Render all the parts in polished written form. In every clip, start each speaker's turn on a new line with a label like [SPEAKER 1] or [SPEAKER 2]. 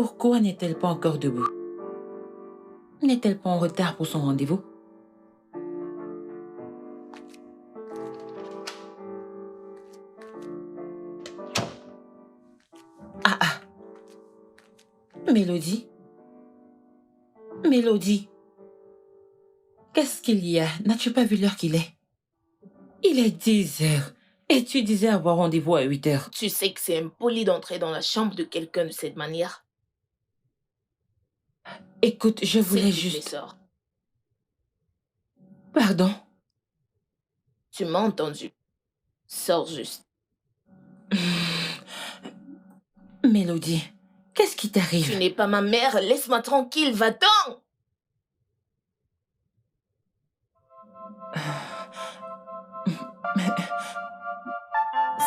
[SPEAKER 1] Pourquoi n'est-elle pas encore debout? N'est-elle pas en retard pour son rendez-vous? Ah ah! Mélodie? Mélodie? Qu'est-ce qu'il y a? N'as-tu pas vu l'heure qu'il est? Il est 10 heures. Et tu disais avoir rendez-vous à 8 heures.
[SPEAKER 2] Tu sais que c'est impoli d'entrer dans la chambre de quelqu'un de cette manière.
[SPEAKER 1] Écoute, je voulais
[SPEAKER 2] S'il te plaît,
[SPEAKER 1] juste...
[SPEAKER 2] sors.
[SPEAKER 1] Pardon?
[SPEAKER 2] Tu m'as entendu. Sors juste.
[SPEAKER 1] Mélodie, qu'est-ce qui
[SPEAKER 2] Tu
[SPEAKER 1] t'arrive?
[SPEAKER 2] n'es pas ma mère, laisse-moi tranquille, va-t'en!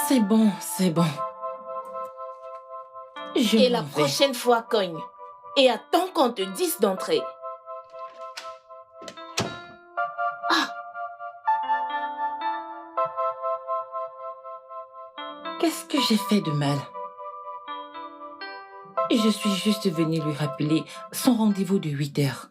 [SPEAKER 1] C'est bon, c'est bon. Je
[SPEAKER 2] Et la
[SPEAKER 1] m'en vais.
[SPEAKER 2] prochaine fois, cogne. Et attends qu'on te dise d'entrer.
[SPEAKER 1] Qu'est-ce que j'ai fait de mal? Je suis juste venue lui rappeler son rendez-vous de 8 heures.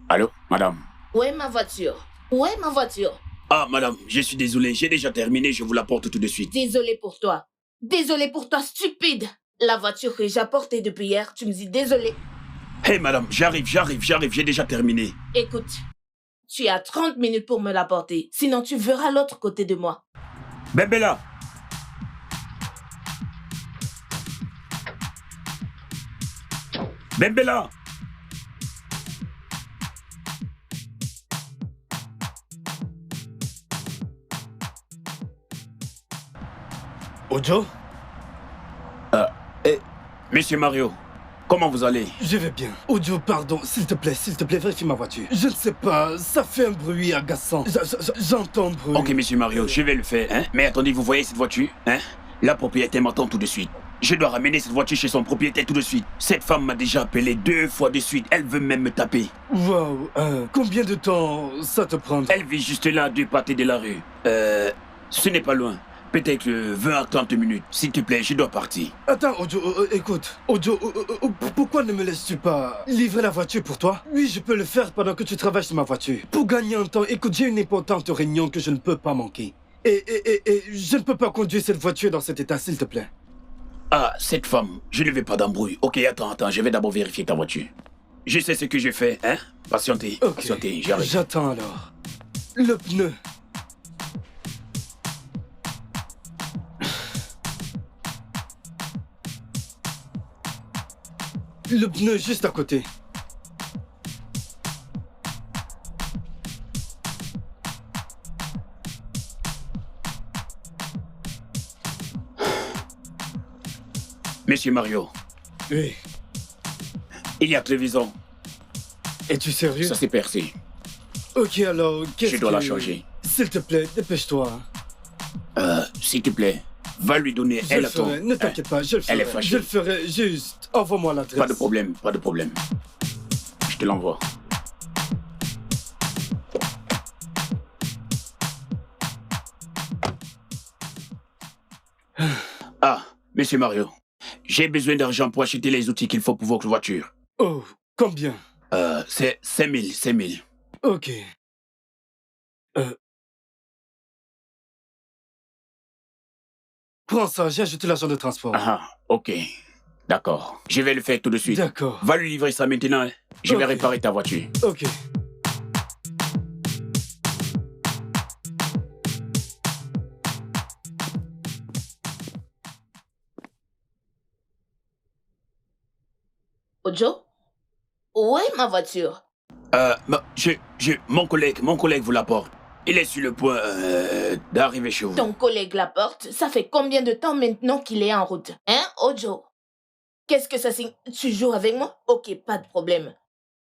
[SPEAKER 3] Allô, madame?
[SPEAKER 2] Où est ma voiture? Où est ma voiture?
[SPEAKER 3] Ah, madame, je suis désolé, j'ai déjà terminé, je vous l'apporte tout de suite.
[SPEAKER 2] Désolé pour toi. Désolé pour toi, stupide. La voiture que j'ai apportée depuis hier, tu me dis désolé.
[SPEAKER 3] Hé, madame, j'arrive, j'ai déjà terminé.
[SPEAKER 2] Écoute, tu as 30 minutes pour me l'apporter. Sinon, tu verras l'autre côté de moi.
[SPEAKER 3] Bembella! Bembella!
[SPEAKER 4] Ojo,
[SPEAKER 3] Monsieur Mario, comment vous allez?
[SPEAKER 4] je vais bien. Ojo, pardon, s'il te plaît, vérifie ma voiture. Je ne sais pas, ça fait un bruit agaçant. J'entends le bruit.
[SPEAKER 3] Ok, monsieur Mario, je vais le faire, hein? Mais attendez, vous voyez cette voiture, hein? La propriétaire m'attend tout de suite. Je dois ramener cette voiture chez son propriétaire tout de suite. Cette femme m'a déjà appelé 2 fois de suite. Elle veut même me taper.
[SPEAKER 4] Waouh, combien de temps ça te prendra?
[SPEAKER 3] Elle vit juste là, à 2 pâtés de la rue. Ce n'est pas loin. Peut-être 20 à 30 minutes. S'il te plaît, je dois partir.
[SPEAKER 4] Attends, Ojo, écoute. Ojo, pourquoi ne me laisses-tu pas livrer la voiture pour toi? Oui, je peux le faire pendant que tu travailles sur ma voiture. Pour gagner un temps, écoute, j'ai une importante réunion que je ne peux pas manquer. Et je ne peux pas conduire cette voiture dans cet état, s'il te plaît.
[SPEAKER 3] Ah, cette femme, je ne veux pas d'embrouille. Ok, attends, je vais d'abord vérifier ta voiture. Je sais ce que je fais, hein? Patientez,
[SPEAKER 4] Ok,
[SPEAKER 3] patientez, j'arrive.
[SPEAKER 4] j'attends alors. Le pneu. Le pneu juste à côté.
[SPEAKER 3] Monsieur Mario,
[SPEAKER 4] Oui.
[SPEAKER 3] il y a Trevisan.
[SPEAKER 4] Es-tu sérieux?
[SPEAKER 3] Ça s'est percé.
[SPEAKER 4] Ok, alors, qu'est-ce que...
[SPEAKER 3] Je dois la changer.
[SPEAKER 4] S'il te plaît, dépêche-toi.
[SPEAKER 3] S'il te plaît, va lui donner.
[SPEAKER 4] Je
[SPEAKER 3] Elle
[SPEAKER 4] le
[SPEAKER 3] attend.
[SPEAKER 4] ferai, ne t'inquiète pas, je le ferai.
[SPEAKER 3] Elle est fâchée.
[SPEAKER 4] Je le ferai, juste. Envoie-moi l'adresse.
[SPEAKER 3] Pas de problème, pas de problème. Je te l'envoie. Ah, monsieur Mario, j'ai besoin d'argent pour acheter les outils qu'il faut pour votre voiture.
[SPEAKER 4] Oh, combien?
[SPEAKER 3] C'est 5 000, 5 000.
[SPEAKER 4] Ok. Prends ça, j'ai ajouté l'argent de transport.
[SPEAKER 3] Ah, ok. D'accord. Je vais le faire tout de suite.
[SPEAKER 4] D'accord.
[SPEAKER 3] Va lui livrer ça maintenant. Hein. Je vais
[SPEAKER 4] Ok.
[SPEAKER 3] réparer ta voiture.
[SPEAKER 4] Ok.
[SPEAKER 2] Ojo? Où est ma voiture?
[SPEAKER 3] Mon collègue vous l'apporte. Il est sur le point d'arriver chez vous.
[SPEAKER 2] Ton collègue la porte? Ça fait combien de temps maintenant qu'il est en route? Hein, Ojo? Qu'est-ce que ça signifie? Tu joues avec moi? Ok, pas de problème.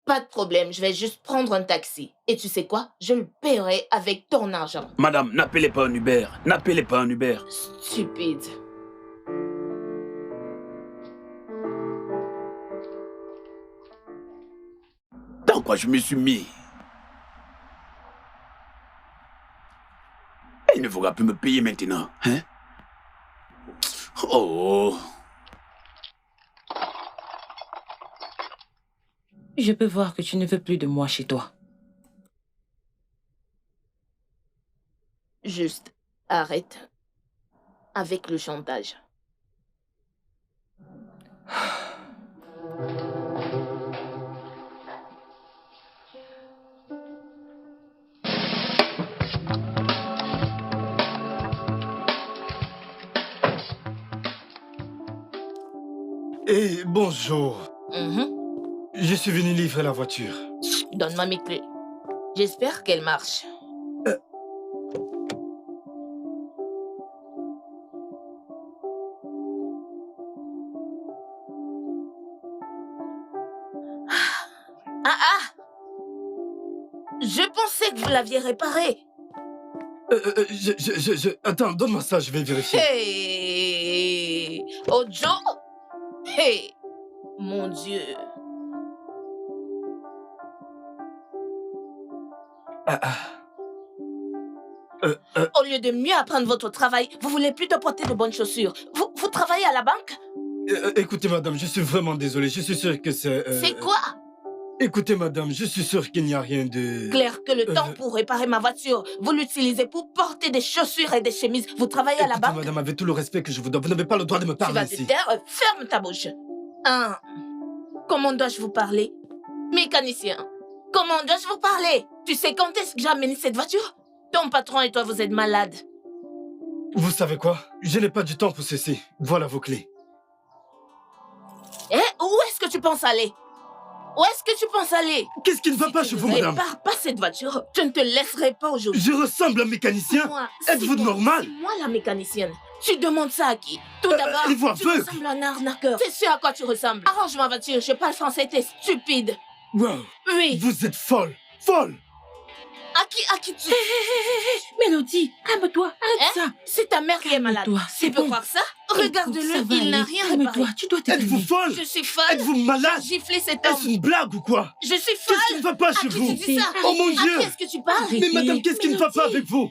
[SPEAKER 2] Pas de problème, je vais juste prendre un taxi. Et tu sais quoi? Je le paierai avec ton argent.
[SPEAKER 3] Madame, n'appelez pas un Uber. N'appelez pas un Uber.
[SPEAKER 2] Stupide.
[SPEAKER 3] Dans quoi je me suis mis? Il ne faudra plus me payer maintenant, hein? Oh.
[SPEAKER 1] Je peux voir que tu ne veux plus de moi chez toi.
[SPEAKER 2] Juste, arrête. Avec le chantage.
[SPEAKER 4] Eh, bonjour.
[SPEAKER 2] Mhm.
[SPEAKER 4] Je suis venu livrer la voiture.
[SPEAKER 2] Donne-moi mes clés. J'espère qu'elle marche. Ah ah! Je pensais que vous l'aviez réparée.
[SPEAKER 4] Attends, donne-moi ça, je vais vérifier.
[SPEAKER 2] Hey! Ojo! Hey! Mon Dieu. Au lieu de mieux apprendre votre travail, vous voulez plutôt porter de bonnes chaussures. Vous travaillez à la banque?
[SPEAKER 4] Écoutez, madame, je suis vraiment désolé. Je suis sûr que c'est...
[SPEAKER 2] C'est quoi?
[SPEAKER 4] Écoutez, madame, je suis sûr qu'il n'y a rien de...
[SPEAKER 2] Clair que le temps pour réparer ma voiture, vous l'utilisez pour porter des chaussures et des chemises. Vous travaillez à la
[SPEAKER 4] Écoutez,
[SPEAKER 2] banque?
[SPEAKER 4] madame, avec tout le respect que je vous donne, vous n'avez pas le droit de me
[SPEAKER 2] Tu
[SPEAKER 4] parler
[SPEAKER 2] vas te
[SPEAKER 4] ici.
[SPEAKER 2] taire, ferme ta bouche. Comment dois-je vous parler? Mécanicien, comment dois-je vous parler? Tu sais quand est-ce que j'ai amené cette voiture? Ton patron et toi, vous êtes malades.
[SPEAKER 4] Vous savez quoi? Je n'ai pas du temps pour ceci. Voilà vos clés.
[SPEAKER 2] Eh, où est-ce que tu penses aller? Où est-ce que tu penses aller?
[SPEAKER 4] Qu'est-ce qui ne va
[SPEAKER 2] Si
[SPEAKER 4] pas
[SPEAKER 2] tu
[SPEAKER 4] chez
[SPEAKER 2] ne
[SPEAKER 4] vous, madame?
[SPEAKER 2] répares pas cette voiture, je ne te laisserai pas aujourd'hui.
[SPEAKER 4] Je ressemble à un mécanicien? Êtes-vous normal?
[SPEAKER 2] C'est moi la mécanicienne. Tu demandes ça à qui? Tout d'abord,
[SPEAKER 4] êtes-vous
[SPEAKER 2] tu
[SPEAKER 4] aveugle?
[SPEAKER 2] ressembles à un arnaqueur. C'est ce à quoi tu ressembles. Arrange ma voiture, je parle français, t'es stupide.
[SPEAKER 4] Wow.
[SPEAKER 2] Oui.
[SPEAKER 4] Vous êtes folle. Folle.
[SPEAKER 2] À qui tu...
[SPEAKER 1] Mélodie, calme-toi, arrête
[SPEAKER 2] Hein?
[SPEAKER 1] ça.
[SPEAKER 2] C'est ta mère qui est malade.
[SPEAKER 1] Calme-toi, c'est
[SPEAKER 2] Tu peux
[SPEAKER 1] bon.
[SPEAKER 2] croire ça?
[SPEAKER 1] Écoute, ça
[SPEAKER 2] Regarde-le,
[SPEAKER 1] va
[SPEAKER 2] il n'a
[SPEAKER 1] aller.
[SPEAKER 2] rien réparé.
[SPEAKER 1] Calme-toi, tu dois te
[SPEAKER 4] Êtes-vous
[SPEAKER 1] calmer.
[SPEAKER 4] folle?
[SPEAKER 2] Je suis folle.
[SPEAKER 4] Êtes-vous malade?
[SPEAKER 2] J'ai giflé cet
[SPEAKER 4] Est-ce
[SPEAKER 2] homme.
[SPEAKER 4] une blague ou quoi?
[SPEAKER 2] Je suis folle.
[SPEAKER 4] Qu'est-ce qui ne va pas
[SPEAKER 2] À
[SPEAKER 4] chez
[SPEAKER 2] qui
[SPEAKER 4] vous?
[SPEAKER 2] tu dis ça?
[SPEAKER 4] Oh mon
[SPEAKER 2] À
[SPEAKER 4] Dieu!
[SPEAKER 2] qui est-ce que tu parles?
[SPEAKER 4] Mais madame, qu'est-ce qui ne va pas avec vous?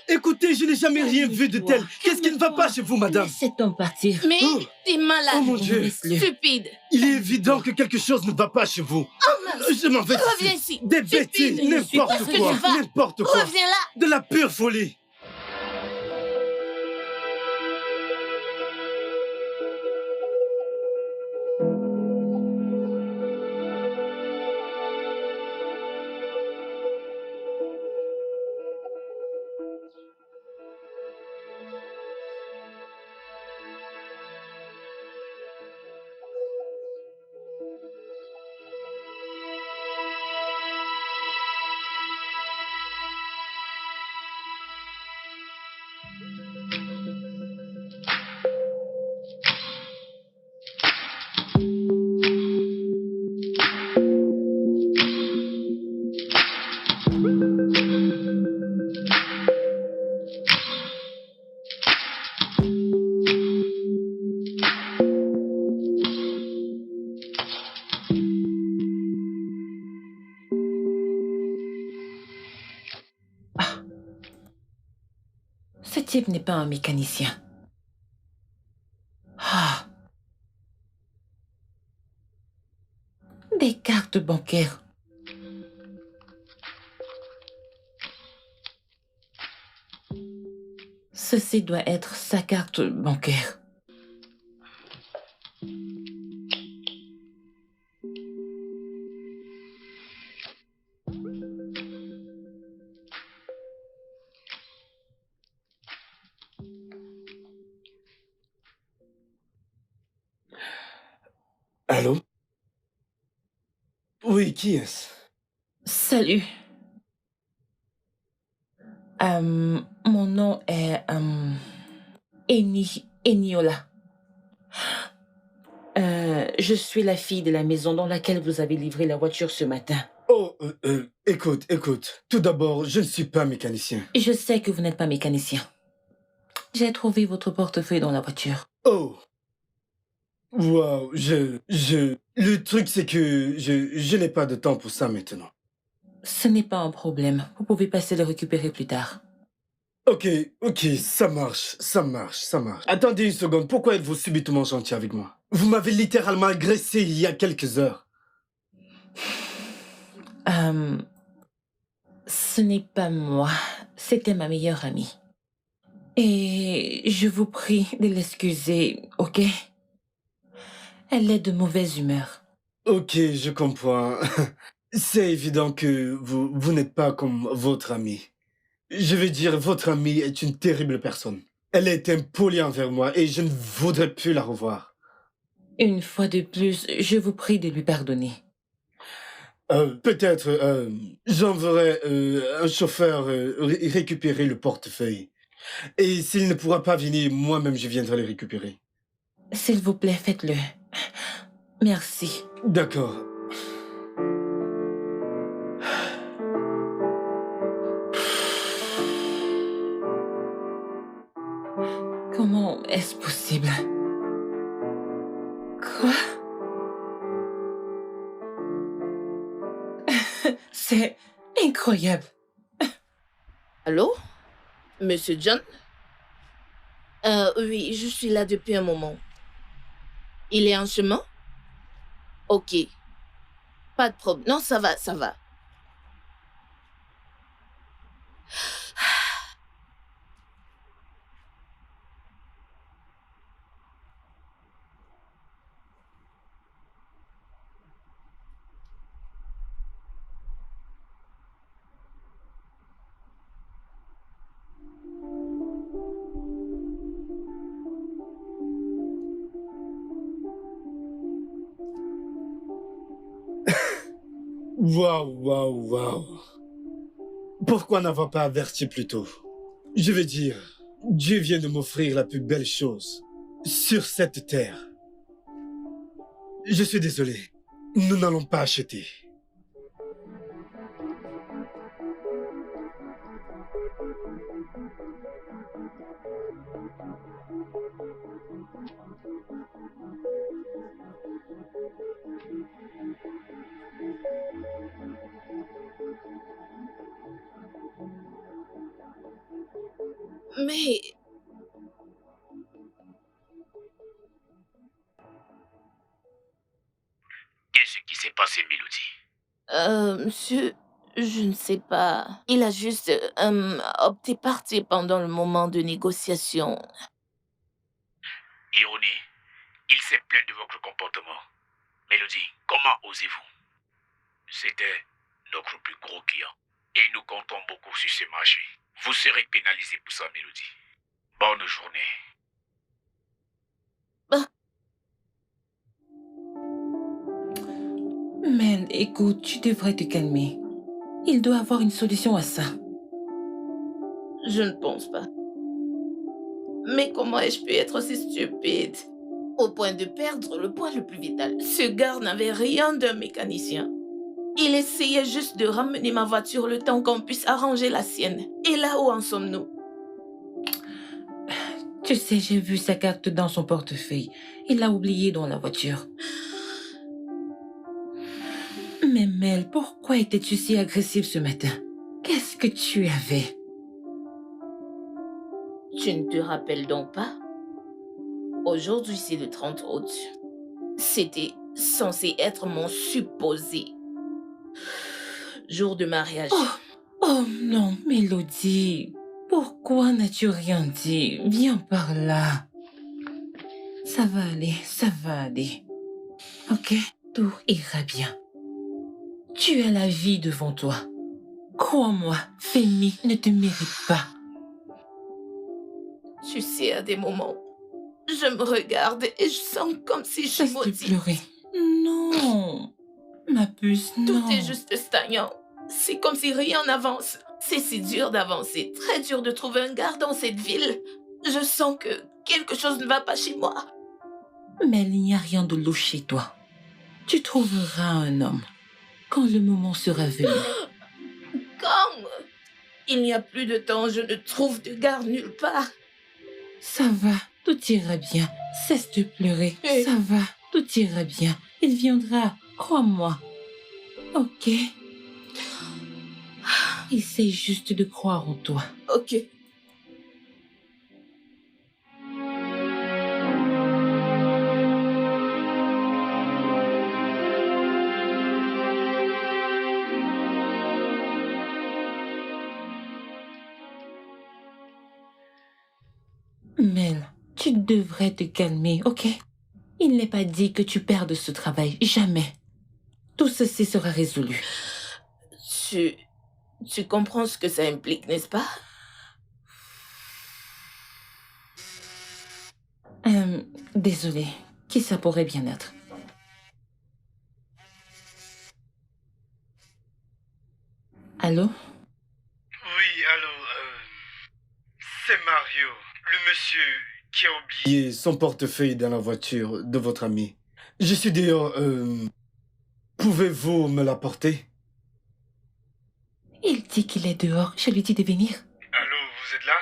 [SPEAKER 4] Écoutez, je n'ai jamais rien vu de tel. Qu'est-ce qui ne va pas chez vous, madame?
[SPEAKER 1] Laisse cet homme partir.
[SPEAKER 2] Mais
[SPEAKER 4] Oh.
[SPEAKER 2] t'es malade.
[SPEAKER 4] Oh mon Dieu!
[SPEAKER 1] Laisse-le.
[SPEAKER 2] Stupide.
[SPEAKER 4] Il est évident que quelque chose ne va pas chez vous. Je m'en vais.
[SPEAKER 2] Reviens ici.
[SPEAKER 4] Des bêtises,
[SPEAKER 2] Stupide.
[SPEAKER 4] n'importe
[SPEAKER 2] Où est-ce que
[SPEAKER 4] quoi.
[SPEAKER 2] tu vas?
[SPEAKER 4] N'importe quoi.
[SPEAKER 2] Reviens là.
[SPEAKER 4] De la pure folie.
[SPEAKER 1] Ce type n'est pas un mécanicien. Ah. Des cartes bancaires. Ceci doit être sa carte bancaire.
[SPEAKER 4] Allô? Oui, qui est-ce?
[SPEAKER 1] Salut. Mon nom est Eniola. Je suis la fille de la maison dans laquelle vous avez livré la voiture ce matin.
[SPEAKER 4] Oh, écoute. Tout d'abord, je ne suis pas mécanicien.
[SPEAKER 1] Je sais que vous n'êtes pas mécanicien. J'ai trouvé votre portefeuille dans la voiture.
[SPEAKER 4] Oh, waouh, Le truc, c'est que je n'ai pas de temps pour ça maintenant.
[SPEAKER 1] Ce n'est pas un problème. Vous pouvez passer le récupérer plus tard.
[SPEAKER 4] Ok, ça marche. Attendez une seconde, pourquoi êtes-vous subitement gentil avec moi? Vous m'avez littéralement agressé il y a quelques heures.
[SPEAKER 1] Ce n'est pas moi. C'était ma meilleure amie. Et je vous prie de l'excuser, ok? Elle est de mauvaise humeur.
[SPEAKER 4] Ok, je comprends. C'est évident que vous n'êtes pas comme votre amie. Je veux dire, votre amie est une terrible personne. Elle est impolie envers moi et je ne voudrais plus la revoir.
[SPEAKER 1] Une fois de plus, je vous prie de lui pardonner.
[SPEAKER 4] Peut-être j'enverrai un chauffeur récupérer le portefeuille. Et s'il ne pourra pas venir, moi-même je viendrai le récupérer.
[SPEAKER 1] S'il vous plaît, faites-le. Merci.
[SPEAKER 4] D'accord.
[SPEAKER 1] Comment est-ce possible? Quoi? C'est incroyable.
[SPEAKER 2] Allô? Monsieur John? Oui, je suis là depuis un moment. Il est en chemin? Ok. Pas de problème. Non, ça va.
[SPEAKER 4] Waouh. Pourquoi n'avoir pas averti plus tôt? Je veux dire, Dieu vient de m'offrir la plus belle chose sur cette terre. Je suis désolé. Nous n'allons pas acheter.
[SPEAKER 2] Mais...
[SPEAKER 3] Qu'est-ce qui s'est passé, Mélodie?
[SPEAKER 2] Monsieur, je ne sais pas. Il a juste opté partir pendant le moment de négociation.
[SPEAKER 3] Ironie, il s'est plaint de votre comportement. Mélodie, comment osez-vous? C'était notre plus gros client. Et nous comptons beaucoup sur ce marché. Vous serez pénalisé pour ça, Mélodie. Bonne journée.
[SPEAKER 1] Man, écoute, tu devrais te calmer. Il doit avoir une solution à ça.
[SPEAKER 2] Je ne pense pas. Mais comment ai-je pu être aussi stupide? Au point de perdre le point le plus vital. Ce gars n'avait rien d'un mécanicien. Il essayait juste de ramener ma voiture le temps qu'on puisse arranger la sienne. Et là, où en sommes-nous?
[SPEAKER 1] Tu sais, j'ai vu sa carte dans son portefeuille. Il l'a oubliée dans la voiture. Mais Mel, pourquoi étais-tu si agressive ce matin? Qu'est-ce que tu avais?
[SPEAKER 2] Tu ne te rappelles donc pas? Aujourd'hui, c'est le 30 août. C'était censé être mon supposé jour de mariage.
[SPEAKER 1] Oh non, Mélodie. Pourquoi n'as-tu rien dit? Viens par là. Ça va aller. Ok? Tout ira bien. Tu as la vie devant toi. Crois-moi, Femi ne te mérite pas.
[SPEAKER 2] Tu sais, à des moments, je me regarde et je sens comme si je
[SPEAKER 1] Cesse de
[SPEAKER 2] maudis.
[SPEAKER 1] pleurer. Non. Ma puce, non.
[SPEAKER 2] Tout est juste stagnant. C'est comme si rien n'avance. C'est si dur d'avancer, très dur de trouver un gars dans cette ville. Je sens que quelque chose ne va pas chez moi.
[SPEAKER 1] Mais il n'y a rien de louche chez toi. Tu trouveras un homme quand le moment sera venu.
[SPEAKER 2] Quand il n'y a plus de temps, je ne trouve de gars nulle part.
[SPEAKER 1] Ça va, tout ira bien. Cesse de pleurer.
[SPEAKER 2] Oui.
[SPEAKER 1] Ça va, tout ira bien. Il viendra, crois-moi. Ok? Essaye juste de croire en toi.
[SPEAKER 2] Ok.
[SPEAKER 1] Mel, tu devrais te calmer, ok? Il n'est pas dit que tu perdes ce travail. Jamais. Tout ceci sera résolu.
[SPEAKER 2] Tu comprends ce que ça implique, n'est-ce pas?
[SPEAKER 1] Désolée. Qui ça pourrait bien être? Allô?
[SPEAKER 4] Oui, allô, c'est Mario, le monsieur qui a oublié son portefeuille dans la voiture de votre ami. Je suis dehors, pouvez-vous me l'apporter?
[SPEAKER 1] Il dit qu'il est dehors. Je lui dis de venir.
[SPEAKER 4] Allô, vous êtes là?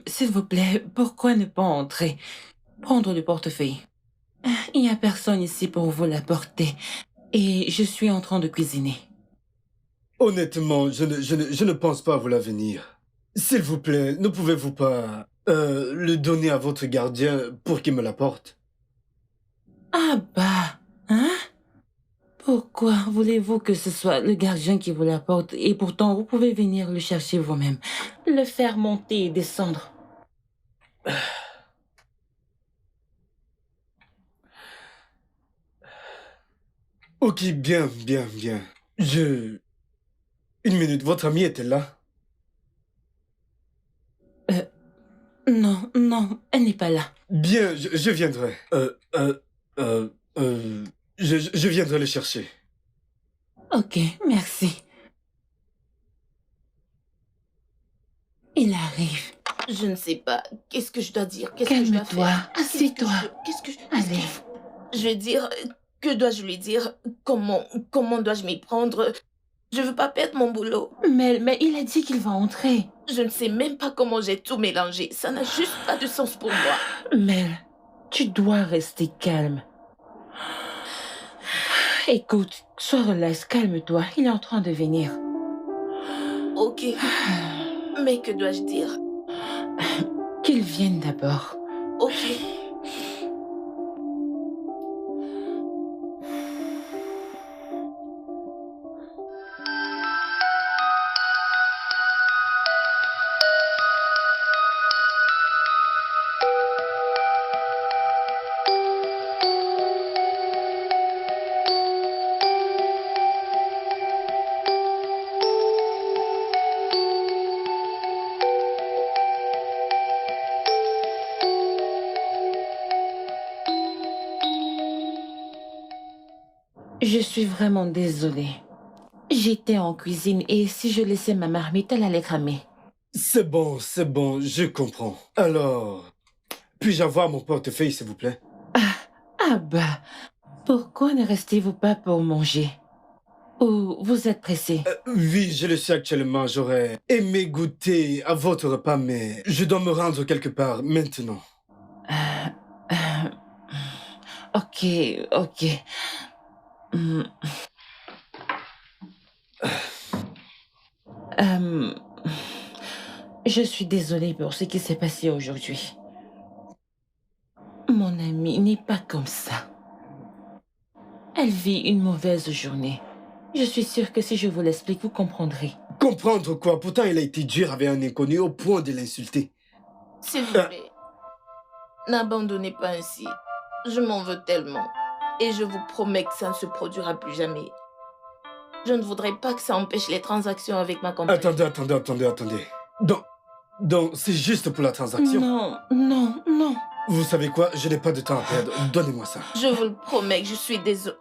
[SPEAKER 1] S'il vous plaît, pourquoi ne pas entrer? Prendre le portefeuille. Il n'y a personne ici pour vous l'apporter. Et je suis en train de cuisiner.
[SPEAKER 4] Honnêtement, je ne pense pas vous l'avenir. S'il vous plaît, ne pouvez-vous pas le donner à votre gardien pour qu'il me l'apporte?
[SPEAKER 1] Ah bah, hein? Pourquoi voulez-vous que ce soit le gardien qui vous l'apporte et pourtant vous pouvez venir le chercher vous-même, le faire monter et descendre?
[SPEAKER 4] Ok, bien. Une minute, votre ami était là?
[SPEAKER 1] Non, elle n'est pas là.
[SPEAKER 4] Bien, je viendrai. Je viendrai le chercher.
[SPEAKER 1] Ok, merci. Il arrive.
[SPEAKER 2] Je ne sais pas. Qu'est-ce que je dois dire? Qu'est-ce que je dois
[SPEAKER 1] Calme-toi,
[SPEAKER 2] faire?
[SPEAKER 1] assieds-toi.
[SPEAKER 2] Qu'est-ce que je...
[SPEAKER 1] Allez.
[SPEAKER 2] Je vais dire... Que dois-je lui dire? Comment dois-je m'y prendre? Je veux pas perdre mon boulot.
[SPEAKER 1] Mais il a dit qu'il va entrer.
[SPEAKER 2] Je ne sais même pas comment j'ai tout mélangé. Ça n'a juste pas de sens pour moi.
[SPEAKER 1] Mel, tu dois rester calme. Écoute, sois relax, calme-toi. Il est en train de venir.
[SPEAKER 2] Ok. Mais que dois-je dire?
[SPEAKER 1] Qu'il vienne d'abord.
[SPEAKER 2] Ok.
[SPEAKER 1] Je suis vraiment désolée. J'étais en cuisine et si je laissais ma marmite, elle allait cramer.
[SPEAKER 4] C'est bon, je comprends. Alors, puis-je avoir mon portefeuille, s'il vous plaît?
[SPEAKER 1] Ah bah, pourquoi ne restez-vous pas pour manger? Ou vous êtes pressé?
[SPEAKER 4] Oui, je le sais actuellement. J'aurais aimé goûter à votre repas, mais je dois me rendre quelque part maintenant.
[SPEAKER 1] Ok. Hmm. Je suis désolée pour ce qui s'est passé aujourd'hui. Mon amie n'est pas comme ça. Elle vit une mauvaise journée. Je suis sûre que si je vous l'explique, vous comprendrez.
[SPEAKER 4] Comprendre quoi? Pourtant, il a été dur avec un inconnu au point de l'insulter.
[SPEAKER 2] S'il vous plaît, n'abandonnez pas ainsi. Je m'en veux tellement. Et je vous promets que ça ne se produira plus jamais. Je ne voudrais pas que ça empêche les transactions avec ma compagnie.
[SPEAKER 4] Attendez. Donc, c'est juste pour la transaction?
[SPEAKER 1] Non.
[SPEAKER 4] Vous savez quoi? Je n'ai pas de temps à perdre. Donnez-moi ça.
[SPEAKER 2] Je vous le promets que je suis désolée.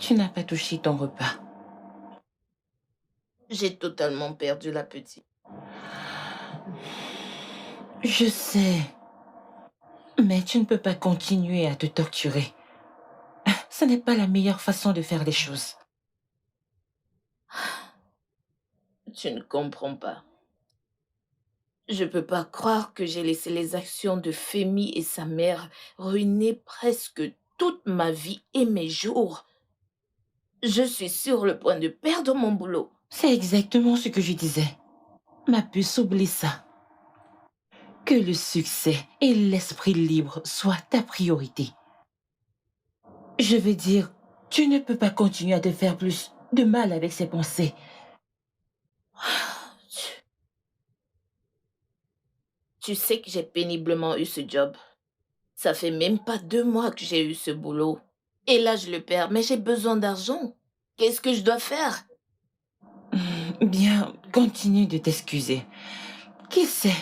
[SPEAKER 1] Tu n'as pas touché ton repas.
[SPEAKER 2] J'ai totalement perdu l'appétit.
[SPEAKER 1] Je sais. Mais tu ne peux pas continuer à te torturer. Ce n'est pas la meilleure façon de faire les choses.
[SPEAKER 2] Tu ne comprends pas. Je peux pas croire que j'ai laissé les actions de Femi et sa mère ruiner presque toute ma vie et mes jours. Je suis sur le point de perdre mon boulot.
[SPEAKER 1] C'est exactement ce que je disais. Ma puce, oublie ça. Que le succès et l'esprit libre soient ta priorité. Je veux dire, tu ne peux pas continuer à te faire plus de mal avec ces pensées.
[SPEAKER 2] Tu sais que j'ai péniblement eu ce job. Ça fait même pas 2 mois que j'ai eu ce boulot. Et là, je le perds, mais j'ai besoin d'argent. Qu'est-ce que je dois faire?
[SPEAKER 1] Bien, continue de t'excuser. Qui sait?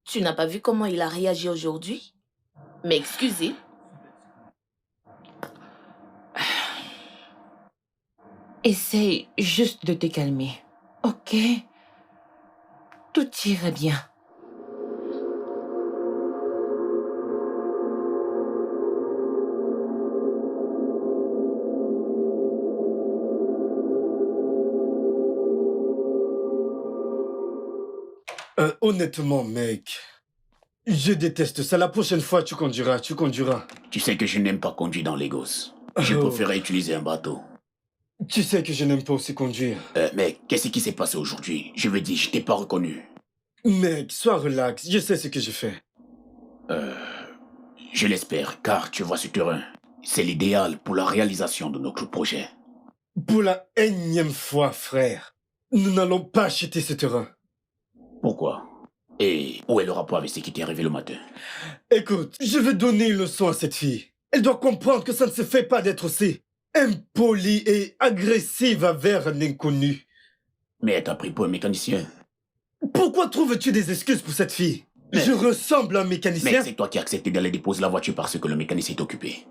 [SPEAKER 2] Tu n'as pas vu comment il a réagi aujourd'hui? M'excuser?
[SPEAKER 1] Essaye juste de te calmer, ok? Tout ira bien.
[SPEAKER 4] Honnêtement, mec, je déteste ça. La prochaine fois, tu conduiras, tu conduiras.
[SPEAKER 3] Tu sais que je n'aime pas conduire dans les gosses. Je
[SPEAKER 4] Oh.
[SPEAKER 3] préférais utiliser un bateau.
[SPEAKER 4] Tu sais que je n'aime pas aussi conduire.
[SPEAKER 3] Mec, qu'est-ce qui s'est passé aujourd'hui? Je veux dire, je t'ai pas reconnu.
[SPEAKER 4] Mec, sois relax, je sais ce que je fais.
[SPEAKER 3] Je l'espère, car tu vois ce terrain. C'est l'idéal pour la réalisation de notre projet.
[SPEAKER 4] Pour la énième fois, frère, nous n'allons pas acheter ce terrain.
[SPEAKER 3] Pourquoi? Et où est le rapport avec ce qui t'est arrivé le matin?
[SPEAKER 4] Écoute, je veux donner une leçon à cette fille. Elle doit comprendre que ça ne se fait pas d'être aussi impolie et agressive envers un inconnu.
[SPEAKER 3] Mais elle t'a pris pour un mécanicien.
[SPEAKER 4] Pourquoi trouves-tu des excuses pour cette fille?
[SPEAKER 3] Mais-
[SPEAKER 4] Je ressemble à un mécanicien.
[SPEAKER 3] Mec, c'est toi qui as accepté d'aller déposer la voiture parce que le mécanicien est occupé.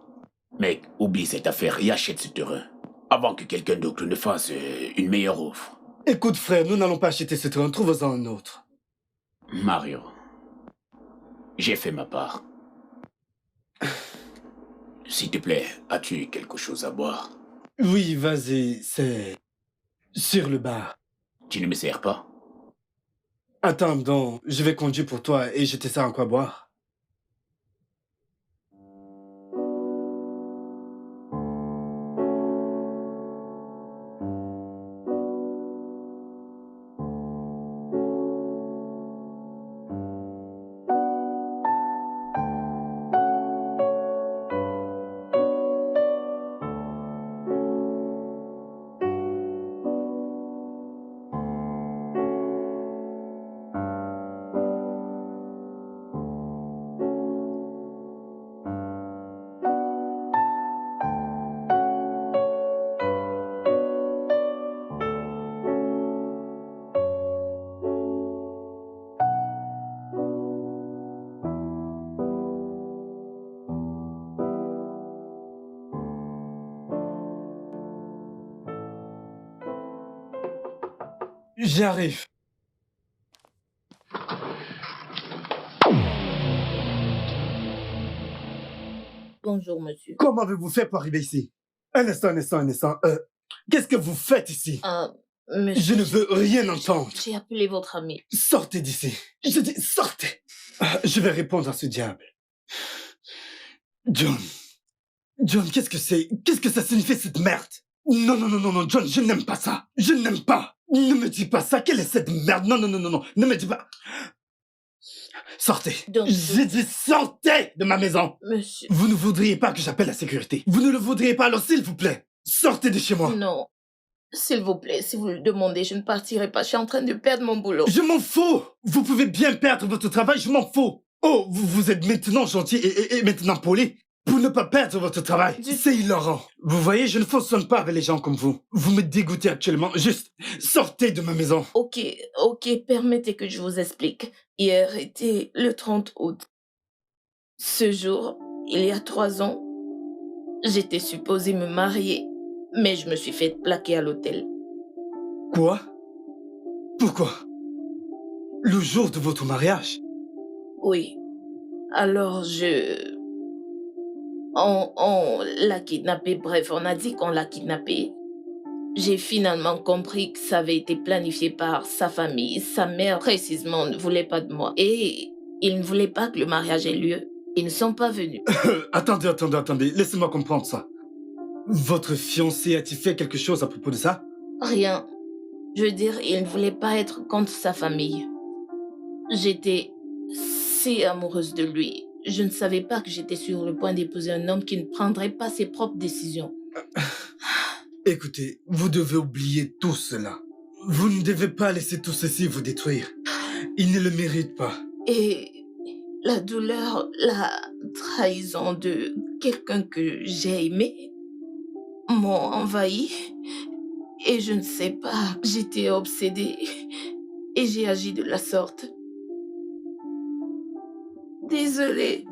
[SPEAKER 3] Mec, oublie cette affaire et achète ce terrain. Avant que quelqu'un d'autre ne fasse une meilleure offre.
[SPEAKER 4] Écoute, frère, nous n'allons pas acheter ce terrain, trouve-en un autre.
[SPEAKER 3] Mario, j'ai fait ma part. S'il te plaît, as-tu quelque chose à boire?
[SPEAKER 4] Oui, vas-y, c'est sur le bar.
[SPEAKER 3] Tu ne me sers pas?
[SPEAKER 4] Attends donc, je vais conduire pour toi et je te sers en quoi boire. J'arrive.
[SPEAKER 2] Bonjour, monsieur.
[SPEAKER 4] Comment avez-vous fait pour arriver ici? Un instant, un instant, un instant. Qu'est-ce que vous faites ici?
[SPEAKER 2] Monsieur,
[SPEAKER 4] Je ne veux rien entendre.
[SPEAKER 2] j'ai appelé votre ami.
[SPEAKER 4] Sortez d'ici. Je dis, sortez. Je vais répondre à ce diable. John. John, qu'est-ce que c'est? Qu'est-ce que ça signifie cette merde? Non, non, non, non, non, John, je n'aime pas ça. Je n'aime pas. Ne me dis pas ça. Quelle est cette merde? Non, non, non, non, non. Ne me dis pas. Sortez.
[SPEAKER 2] Donc,
[SPEAKER 4] J'ai dit sortez de ma maison.
[SPEAKER 2] monsieur...
[SPEAKER 4] Vous ne voudriez pas que j'appelle la sécurité. Vous ne le voudriez pas, alors s'il vous plaît, sortez de chez moi.
[SPEAKER 2] Non. S'il vous plaît, si vous le demandez, je ne partirai pas. Je suis en train de perdre mon boulot.
[SPEAKER 4] Je m'en fous. Vous pouvez bien perdre votre travail, je m'en fous. Oh, vous êtes maintenant gentil et maintenant poli pour ne pas perdre votre travail. C'est hilarant. Vous voyez, je ne fonctionne pas avec les gens comme vous. Vous me dégoûtez actuellement. Juste, sortez de ma maison.
[SPEAKER 2] Ok, permettez que je vous explique. Hier était le 30 août. Ce jour, il y a 3 ans, j'étais supposée me marier, mais je me suis fait plaquer à l'hôtel.
[SPEAKER 4] Quoi? Pourquoi? Le jour de votre mariage?
[SPEAKER 2] Oui. Alors On l'a kidnappée, bref, on a dit qu'on l'a kidnappée. J'ai finalement compris que ça avait été planifié par sa famille. Sa mère, précisément, ne voulait pas de moi. Et ils ne voulaient pas que le mariage ait lieu. Ils ne sont pas venus.
[SPEAKER 4] Attendez. Laissez-moi comprendre ça. Votre fiancé a-t-il fait quelque chose à propos de ça?
[SPEAKER 2] Rien. Je veux dire, il ne voulait pas être contre sa famille. J'étais si amoureuse de lui. Je ne savais pas que j'étais sur le point d'épouser un homme qui ne prendrait pas ses propres décisions.
[SPEAKER 4] Écoutez, vous devez oublier tout cela. Vous ne devez pas laisser tout ceci vous détruire. Il ne le mérite pas.
[SPEAKER 2] Et la douleur, la trahison de quelqu'un que j'ai aimé m'ont envahi. Et je ne sais pas, j'étais obsédée et j'ai agi de la sorte. Désolée.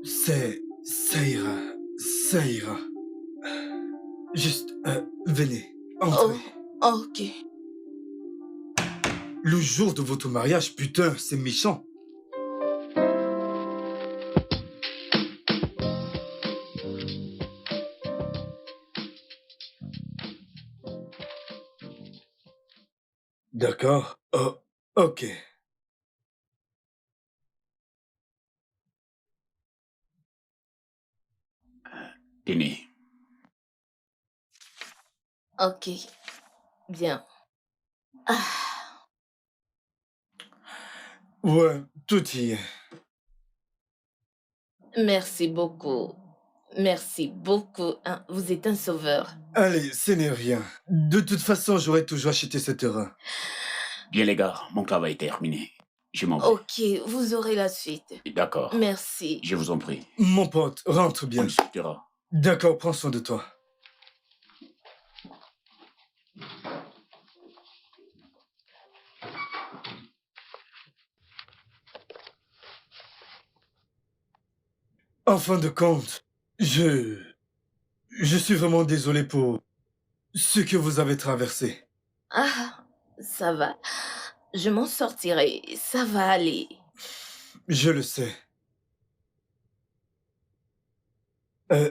[SPEAKER 4] Ça ira. Juste, venez, entrez.
[SPEAKER 2] Oh, ok.
[SPEAKER 4] Le jour de votre mariage, putain, c'est méchant. D'accord. Oh, ok.
[SPEAKER 3] Tenez.
[SPEAKER 2] Ok. Bien. Ah,
[SPEAKER 4] Ouais, tout y est.
[SPEAKER 2] merci beaucoup. Merci beaucoup. Hein. Vous êtes un sauveur.
[SPEAKER 4] Allez, ce n'est rien. De toute façon, j'aurais toujours acheté ce terrain.
[SPEAKER 3] Bien les gars, mon travail est terminé. Je m'en vais.
[SPEAKER 2] Ok, vous aurez la suite.
[SPEAKER 3] D'accord.
[SPEAKER 2] Merci.
[SPEAKER 3] Je vous en prie.
[SPEAKER 4] Mon pote, rentre
[SPEAKER 3] On
[SPEAKER 4] bien.
[SPEAKER 3] discutera.
[SPEAKER 4] D'accord, prends soin de toi. En fin de compte, je suis vraiment désolé pour ce que vous avez traversé.
[SPEAKER 2] Ah, ça va. Je m'en sortirai. Ça va aller.
[SPEAKER 4] Je le sais.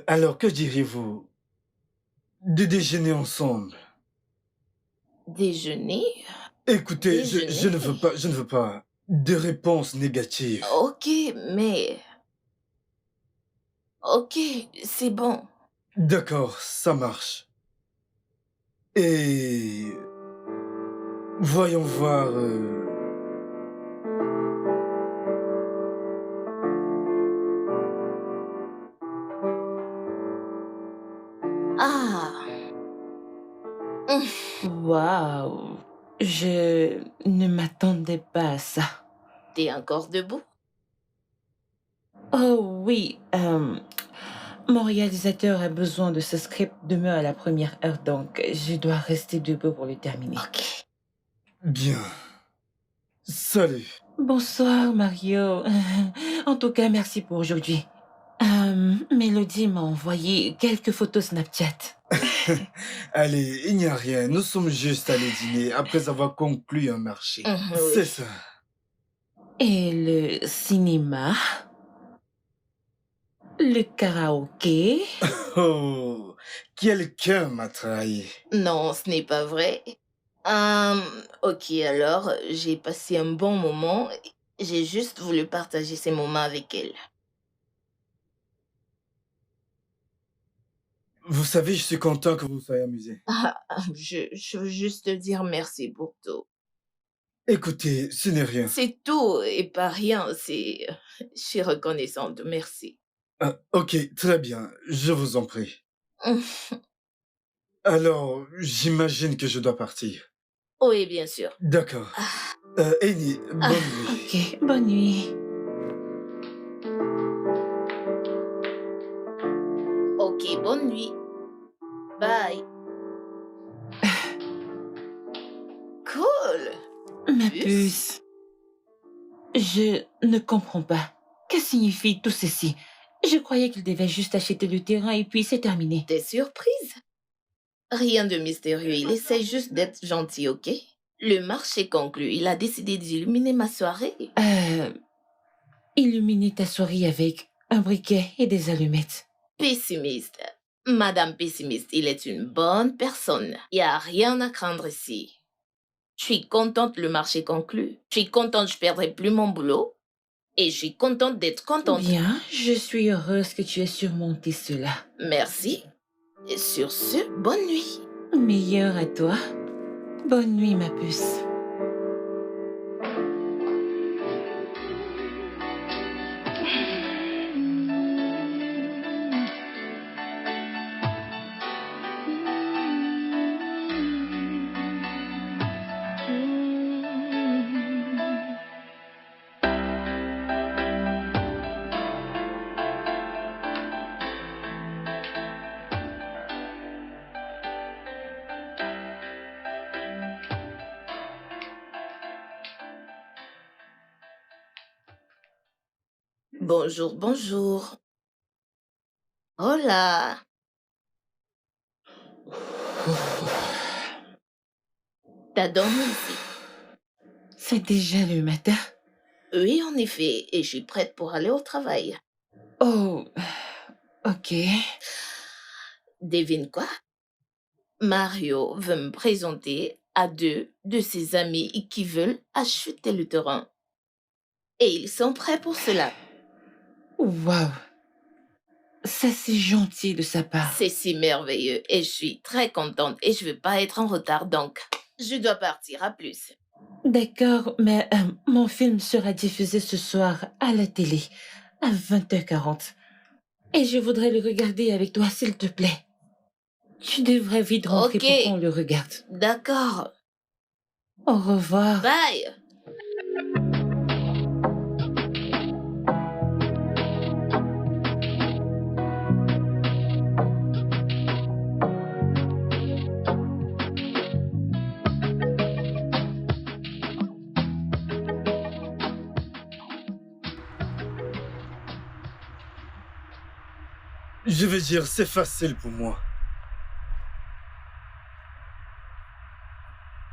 [SPEAKER 4] Alors, que diriez-vous de déjeuner ensemble?
[SPEAKER 2] Déjeuner?
[SPEAKER 4] Écoutez, je
[SPEAKER 2] Déjeuner?
[SPEAKER 4] ne veux pas de réponses négatives.
[SPEAKER 2] Ok, mais... Ok, c'est bon.
[SPEAKER 4] D'accord, ça marche. Et voyons voir.
[SPEAKER 2] Ah,
[SPEAKER 1] Waouh, je ne m'attendais pas à ça.
[SPEAKER 2] t'es encore debout?
[SPEAKER 1] Oh oui, mon réalisateur a besoin de ce script demain à la première heure, donc je dois rester debout pour le terminer.
[SPEAKER 2] Ok.
[SPEAKER 4] Bien. Salut.
[SPEAKER 1] Bonsoir Mario. En tout cas, merci pour aujourd'hui. Mélodie m'a envoyé quelques photos Snapchat.
[SPEAKER 4] Allez, il n'y a rien. Nous sommes juste allés dîner après avoir conclu un marché.
[SPEAKER 2] Oui.
[SPEAKER 4] C'est ça.
[SPEAKER 1] Et le cinéma, le karaoké.
[SPEAKER 4] Oh, quelqu'un m'a trahi.
[SPEAKER 2] Non, ce n'est pas vrai. Ok, alors, j'ai passé un bon moment. J'ai juste voulu partager ces moments avec elle.
[SPEAKER 4] Vous savez, je suis content que vous soyez amusé.
[SPEAKER 2] Je veux juste te dire merci pour tout.
[SPEAKER 4] Écoutez, ce n'est rien.
[SPEAKER 2] C'est tout et pas rien, c'est... Je suis reconnaissante, merci.
[SPEAKER 4] Ah, ok, très bien, je vous en prie. Alors, j'imagine que je dois partir.
[SPEAKER 2] Oui, bien sûr.
[SPEAKER 4] D'accord. Amy, bonne nuit.
[SPEAKER 1] Ok, bonne nuit.
[SPEAKER 2] Ok, bonne nuit. Bye. Cool.
[SPEAKER 1] Ma
[SPEAKER 2] Puce.
[SPEAKER 1] puce, je ne comprends pas. Que signifie tout ceci? Je croyais qu'il devait juste acheter le terrain et puis c'est terminé.
[SPEAKER 2] T'es surprise? Rien de mystérieux, il essaie juste d'être gentil, ok? Le marché conclu, il a décidé d'illuminer ma soirée.
[SPEAKER 1] Illuminer ta soirée avec un briquet et des allumettes.
[SPEAKER 2] Pessimiste. Madame Pessimiste, il est une bonne personne. Il n'y a rien à craindre ici. Je suis contente le marché conclu. Je suis contente je perdrai plus mon boulot. Et je suis contente d'être contente.
[SPEAKER 1] Bien, je suis heureuse que tu aies surmonté cela.
[SPEAKER 2] Merci. Et sur ce, bonne nuit.
[SPEAKER 1] Meilleur à toi. Bonne nuit, ma puce.
[SPEAKER 2] Bonjour, bonjour. Hola. T'as dormi ici?
[SPEAKER 1] C'est déjà le matin.
[SPEAKER 2] Oui, en effet. Et je suis prête pour aller au travail.
[SPEAKER 1] Oh, ok.
[SPEAKER 2] Devine quoi? Mario veut me présenter à 2 de ses amis qui veulent acheter le terrain. Et ils sont prêts pour cela.
[SPEAKER 1] Waouh. Ça, c'est gentil de sa part.
[SPEAKER 2] C'est si merveilleux et je suis très contente et je veux pas être en retard donc je dois partir. À plus.
[SPEAKER 1] D'accord, mais mon film sera diffusé ce soir à la télé à 20h40. Et je voudrais le regarder avec toi, s'il te plaît. Tu devrais vite rentrer
[SPEAKER 2] Ok.
[SPEAKER 1] pour qu'on le regarde.
[SPEAKER 2] D'accord.
[SPEAKER 1] Au revoir.
[SPEAKER 2] Bye.
[SPEAKER 4] Je veux dire, c'est facile pour moi.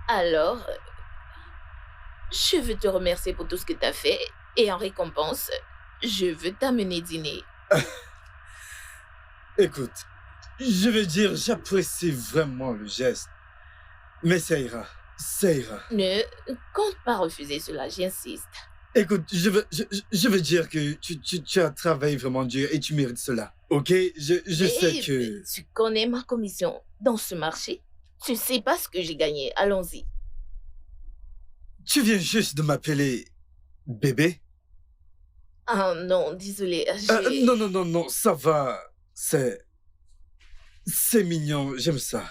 [SPEAKER 2] Alors, je veux te remercier pour tout ce que tu as fait et en récompense, je veux t'amener dîner.
[SPEAKER 4] Écoute, je veux dire, j'apprécie vraiment le geste. Mais ça ira, ça ira.
[SPEAKER 2] Ne compte pas refuser cela, j'insiste.
[SPEAKER 4] Écoute, je veux dire que tu as travaillé vraiment dur et tu mérites cela. Ok? Je sais que...
[SPEAKER 2] Tu connais ma commission dans ce marché. Tu sais pas ce que j'ai gagné. Allons-y.
[SPEAKER 4] Tu viens juste de m'appeler bébé?
[SPEAKER 2] Ah non, désolé.
[SPEAKER 4] Non, ça va. C'est mignon, j'aime ça.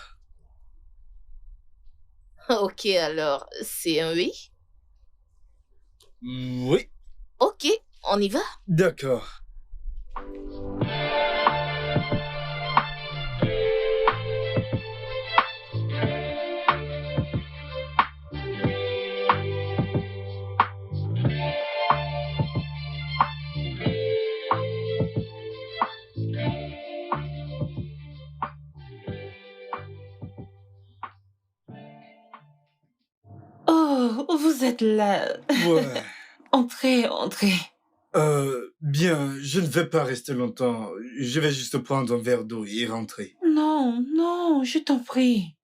[SPEAKER 2] Ok, alors, c'est un oui?
[SPEAKER 4] Oui,
[SPEAKER 2] Ok, on y va.
[SPEAKER 4] d'accord.
[SPEAKER 1] Oh, vous êtes là.
[SPEAKER 4] Ouais.
[SPEAKER 1] Entrez, entrez.
[SPEAKER 4] Bien, je ne vais pas rester longtemps. Je vais juste prendre un verre d'eau et rentrer.
[SPEAKER 1] Non, non, je t'en prie.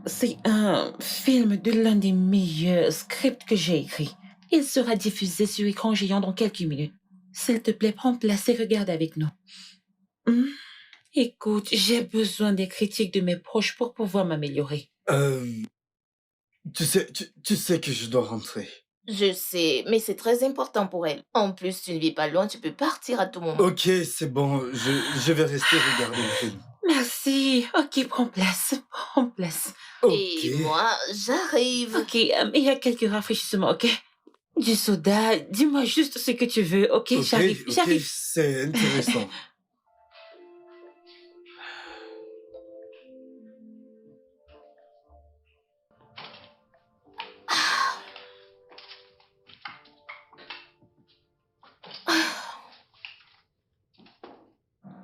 [SPEAKER 1] C'est un film de l'un des meilleurs scripts que j'ai écrit. Il sera diffusé sur écran géant dans quelques minutes. S'il te plaît, prends place et regarde avec nous. Hmm? Écoute, j'ai besoin des critiques de mes proches pour pouvoir m'améliorer.
[SPEAKER 4] Tu sais que je dois rentrer.
[SPEAKER 2] Je sais, mais c'est très important pour elle. En plus, tu ne vis pas loin, tu peux partir à tout moment.
[SPEAKER 4] Ok, c'est bon, je vais rester regarder le film.
[SPEAKER 1] Merci. Ok, prends place. Prends place.
[SPEAKER 4] Ok.
[SPEAKER 2] Et moi, j'arrive.
[SPEAKER 1] Ok, il y a quelques rafraîchissements, ok? Du soda, dis-moi juste ce que tu veux, ok?
[SPEAKER 4] Ok,
[SPEAKER 1] J'arrive,
[SPEAKER 4] ok,
[SPEAKER 1] j'arrive.
[SPEAKER 4] c'est intéressant.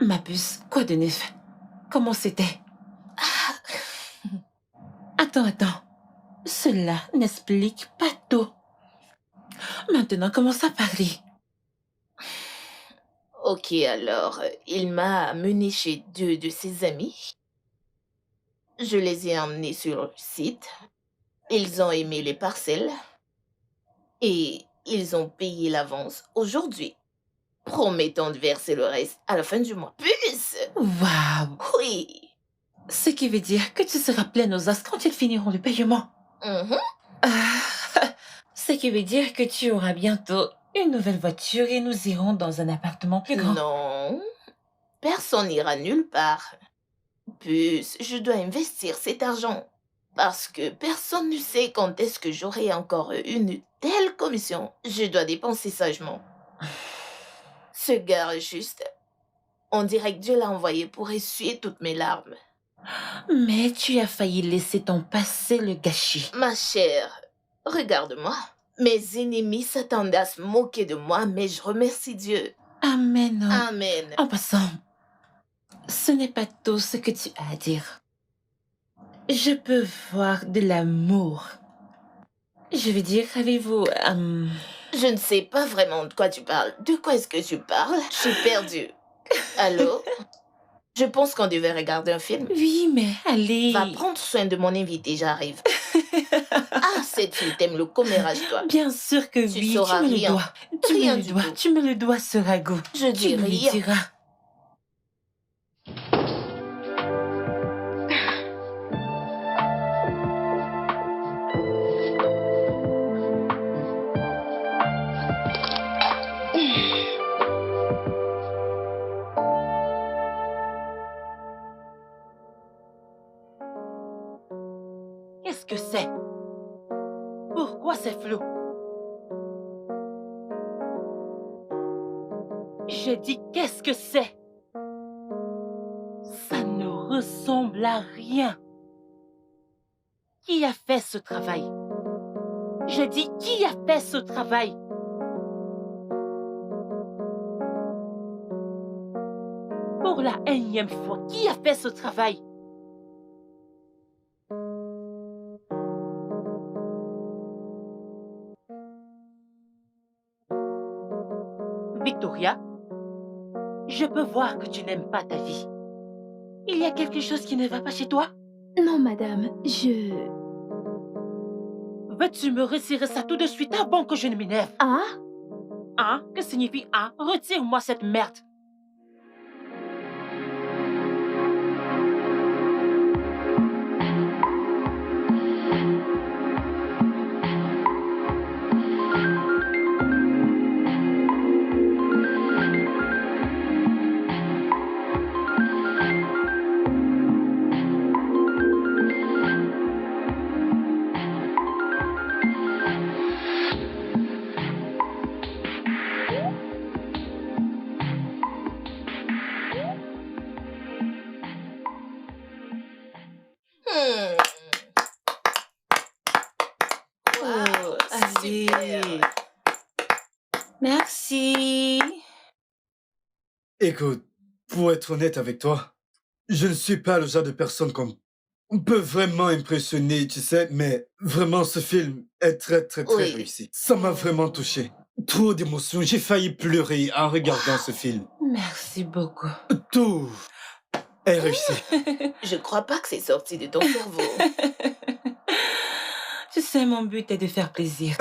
[SPEAKER 1] Ma puce, quoi de neuf? Comment c'était? Attends. Cela n'explique pas tout. Maintenant, commence à parler.
[SPEAKER 2] Ok, alors, il m'a amené chez deux de ses amis. Je les ai emmenés sur le site. Ils ont aimé les parcelles. Et ils ont payé l'avance aujourd'hui, promettant de verser le reste à la fin du mois. Puce!
[SPEAKER 1] Waouh!
[SPEAKER 2] Oui!
[SPEAKER 1] Ce qui veut dire que tu seras pleine aux as quand ils finiront le paiement.
[SPEAKER 2] Mhm.
[SPEAKER 1] Ce qui veut dire que tu auras bientôt une nouvelle voiture et nous irons dans un appartement plus grand.
[SPEAKER 2] Non, personne n'ira nulle part. Puce, je dois investir cet argent. Parce que personne ne sait quand est-ce que j'aurai encore une telle commission. Je dois dépenser sagement. Ce gars, juste, on dirait que Dieu l'a envoyé pour essuyer toutes mes larmes.
[SPEAKER 1] Mais tu as failli laisser ton passé le gâcher.
[SPEAKER 2] Ma chère, regarde-moi. Mes ennemis s'attendaient à se moquer de moi, mais je remercie Dieu.
[SPEAKER 1] Amen.
[SPEAKER 2] Amen.
[SPEAKER 1] En passant, ce n'est pas tout ce que tu as à dire. Je peux voir de l'amour. Je veux dire, avez-vous...
[SPEAKER 2] Je ne sais pas vraiment de quoi tu parles. De quoi est-ce que tu parles? Je suis perdue. Allô? Je pense qu'on devait regarder un film.
[SPEAKER 1] Oui, mais allez.
[SPEAKER 2] Va prendre soin de mon invité, j'arrive. Ah, cette fille t'aime le commérage, toi.
[SPEAKER 1] Bien sûr que
[SPEAKER 2] Tu
[SPEAKER 1] oui,
[SPEAKER 2] sauras
[SPEAKER 1] tu me le
[SPEAKER 2] rien.
[SPEAKER 1] dois. Tu me
[SPEAKER 2] Rien
[SPEAKER 1] le
[SPEAKER 2] du
[SPEAKER 1] dois,
[SPEAKER 2] tout.
[SPEAKER 1] tu me le dois, ce ragot.
[SPEAKER 2] Je dis
[SPEAKER 1] Tu me le
[SPEAKER 2] rien.
[SPEAKER 1] diras. Qu'est-ce que c'est? Pourquoi c'est flou? Je dis qu'est-ce que c'est? Ça ne ressemble à rien. Qui a fait ce travail? Je dis qui a fait ce travail? Pour la énième fois, qui a fait ce travail? Victoria, je peux voir que tu n'aimes pas ta vie. Il y a quelque chose qui ne va pas chez toi?
[SPEAKER 5] Non, madame,
[SPEAKER 1] Veux-tu me retirer ça tout de suite avant que je ne m'énerve?
[SPEAKER 5] Ah?
[SPEAKER 1] Hein? Que signifie hein? Retire-moi cette merde.
[SPEAKER 2] Hmm. Wow,
[SPEAKER 1] allez.
[SPEAKER 2] super.
[SPEAKER 1] Merci.
[SPEAKER 4] Écoute, pour être honnête avec toi, je ne suis pas le genre de personne qu'on peut vraiment impressionner, tu sais, mais vraiment ce film est très
[SPEAKER 2] Oui.
[SPEAKER 4] réussi. Ça m'a vraiment touché. Trop d'émotions, j'ai failli pleurer en regardant ce film.
[SPEAKER 1] Merci beaucoup.
[SPEAKER 4] Tout est réussi.
[SPEAKER 2] Je crois pas que c'est sorti de ton cerveau.
[SPEAKER 1] Tu sais, mon but est de faire plaisir.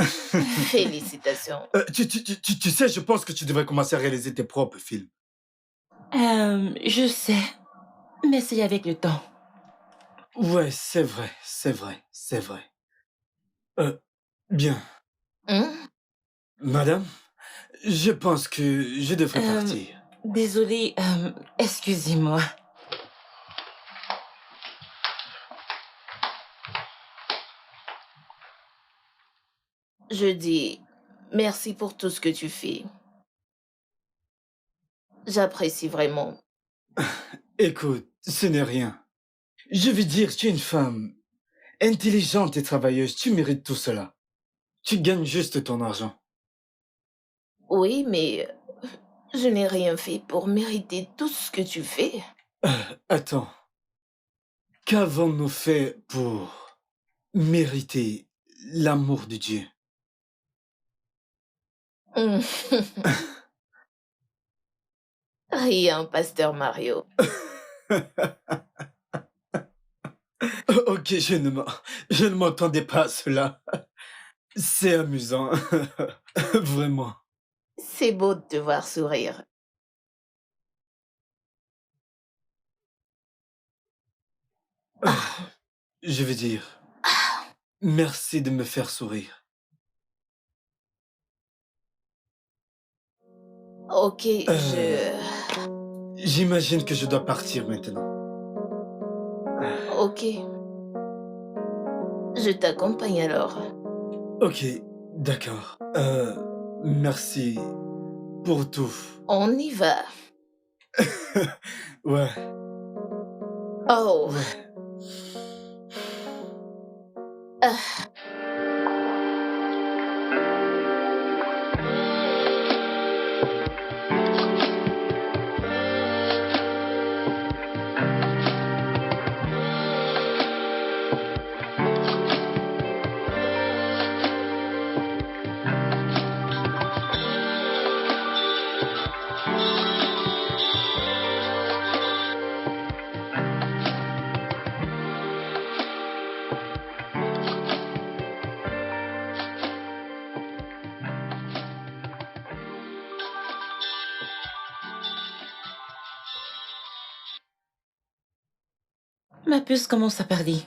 [SPEAKER 2] Félicitations.
[SPEAKER 4] Tu sais, je pense que tu devrais commencer à réaliser tes propres films.
[SPEAKER 1] Je sais. mais c'est avec le temps.
[SPEAKER 4] Ouais, c'est vrai, c'est vrai, c'est vrai. Euh, bien.
[SPEAKER 2] Hein?
[SPEAKER 4] Madame, je pense que je devrais
[SPEAKER 1] Euh,
[SPEAKER 4] partir.
[SPEAKER 1] Désolée, excusez-moi.
[SPEAKER 2] Je dis merci pour tout ce que tu fais. J'apprécie vraiment.
[SPEAKER 4] Écoute, ce n'est rien. Je veux dire, tu es une femme intelligente et travailleuse, tu mérites tout cela. Tu gagnes juste ton argent.
[SPEAKER 2] Oui, mais je n'ai rien fait pour mériter tout ce que tu fais.
[SPEAKER 4] Attends, qu'avons-nous fait pour mériter l'amour de Dieu?
[SPEAKER 2] Hum, Rien, pasteur Mario.
[SPEAKER 4] Ok, je ne m'entendais pas à cela. C'est amusant. Vraiment.
[SPEAKER 2] C'est beau de te voir sourire. Ah,
[SPEAKER 4] Je veux dire, merci de me faire sourire.
[SPEAKER 2] ok,
[SPEAKER 4] Euh, J'imagine que je dois partir maintenant.
[SPEAKER 2] Ok, je t'accompagne alors.
[SPEAKER 4] Ok, d'accord. Merci pour tout.
[SPEAKER 2] On y va.
[SPEAKER 4] Ouais,
[SPEAKER 2] Oh,
[SPEAKER 4] ouais.
[SPEAKER 2] ah,
[SPEAKER 1] Ma puce commence à parler.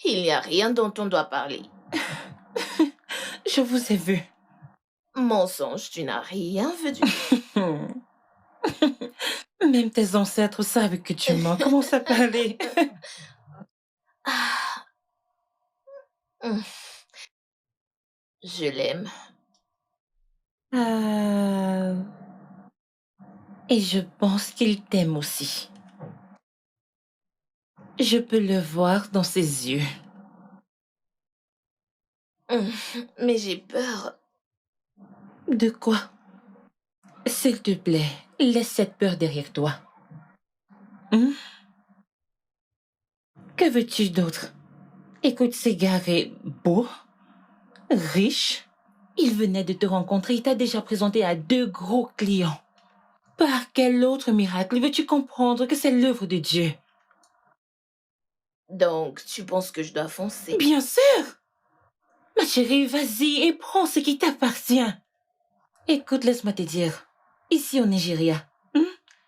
[SPEAKER 2] il n'y a rien dont on doit parler.
[SPEAKER 1] Je vous ai vu.
[SPEAKER 2] Mensonge, tu n'as rien vu du tout.
[SPEAKER 1] Même tes ancêtres savent que tu mens. Commence à parler.
[SPEAKER 2] Ah, hum, je l'aime.
[SPEAKER 1] Euh, Et je pense qu'il t'aime aussi. Je peux le voir dans ses yeux.
[SPEAKER 2] Hum, Mais j'ai peur.
[SPEAKER 1] De quoi? S'il te plaît, laisse cette peur derrière toi. Hmm? Que veux-tu d'autre? Écoute, ce gars est beau, riche. Il venait de te rencontrer. Il t'a déjà présenté à 2 gros clients. Par quel autre miracle veux-tu comprendre que c'est l'œuvre de Dieu?
[SPEAKER 2] Donc, tu penses que je dois foncer?
[SPEAKER 1] Bien sûr! Ma chérie, vas-y et prends ce qui t'appartient. Écoute, laisse-moi te dire. Ici au Nigeria,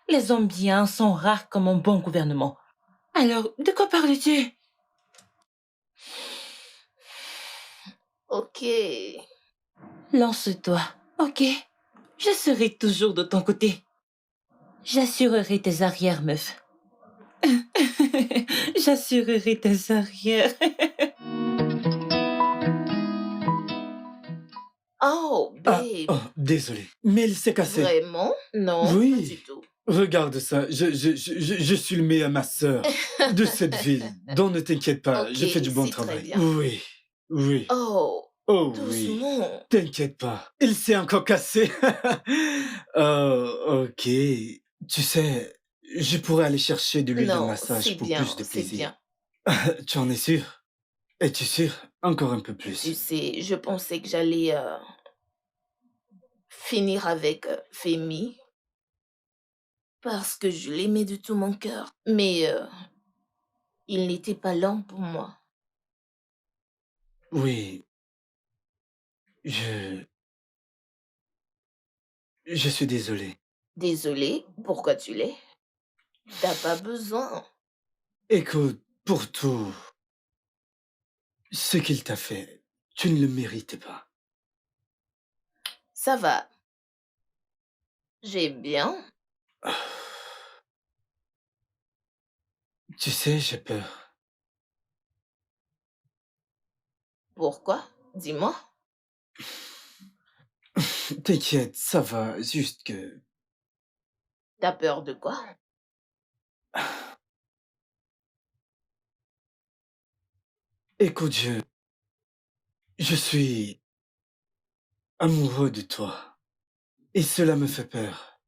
[SPEAKER 1] les hommes bien sont rares comme un bon gouvernement. Alors, de quoi parles-tu?
[SPEAKER 2] Ok.
[SPEAKER 1] Lance-toi, ok? Je serai toujours de ton côté. J'assurerai tes arrières, meuf. J'assurerai tes arrières.
[SPEAKER 2] Oh,
[SPEAKER 4] Ah,
[SPEAKER 2] babe.
[SPEAKER 4] oh, désolé. Mais il s'est cassé.
[SPEAKER 2] Vraiment? Non, pas
[SPEAKER 4] Oui.
[SPEAKER 2] du tout.
[SPEAKER 4] Regarde ça. Je suis le meilleur masseur de cette ville. Donc ne t'inquiète pas,
[SPEAKER 2] Ok,
[SPEAKER 4] je fais du bon
[SPEAKER 2] c'est très
[SPEAKER 4] travail.
[SPEAKER 2] bien.
[SPEAKER 4] Oui, oui.
[SPEAKER 2] Oh,
[SPEAKER 4] Oh oui.
[SPEAKER 2] doucement.
[SPEAKER 4] T'inquiète pas. Il s'est encore cassé. Oh, ok. Tu sais, je pourrais aller chercher de l'huile de
[SPEAKER 2] Non,
[SPEAKER 4] massage
[SPEAKER 2] c'est
[SPEAKER 4] pour plus
[SPEAKER 2] bien,
[SPEAKER 4] de
[SPEAKER 2] c'est
[SPEAKER 4] plaisir.
[SPEAKER 2] bien.
[SPEAKER 4] Tu en es sûr? Es-tu sûr? Encore un peu
[SPEAKER 2] Tu
[SPEAKER 4] plus.
[SPEAKER 2] sais, je pensais que j'allais finir avec Femi parce que je l'aimais de tout mon cœur. Mais il n'était pas lent pour moi.
[SPEAKER 4] Oui, je... Je suis désolé.
[SPEAKER 2] Désolée, pourquoi tu l'es? T'as pas besoin.
[SPEAKER 4] Écoute, pour tout ce qu'il t'a fait, tu ne le mérites pas.
[SPEAKER 2] Ça va. J'ai bien.
[SPEAKER 4] Tu sais, j'ai peur.
[SPEAKER 2] Pourquoi? Dis-moi.
[SPEAKER 4] T'inquiète, ça va, juste que...
[SPEAKER 2] T'as peur de quoi?
[SPEAKER 4] Écoute, je suis amoureux de toi. Et cela me fait peur.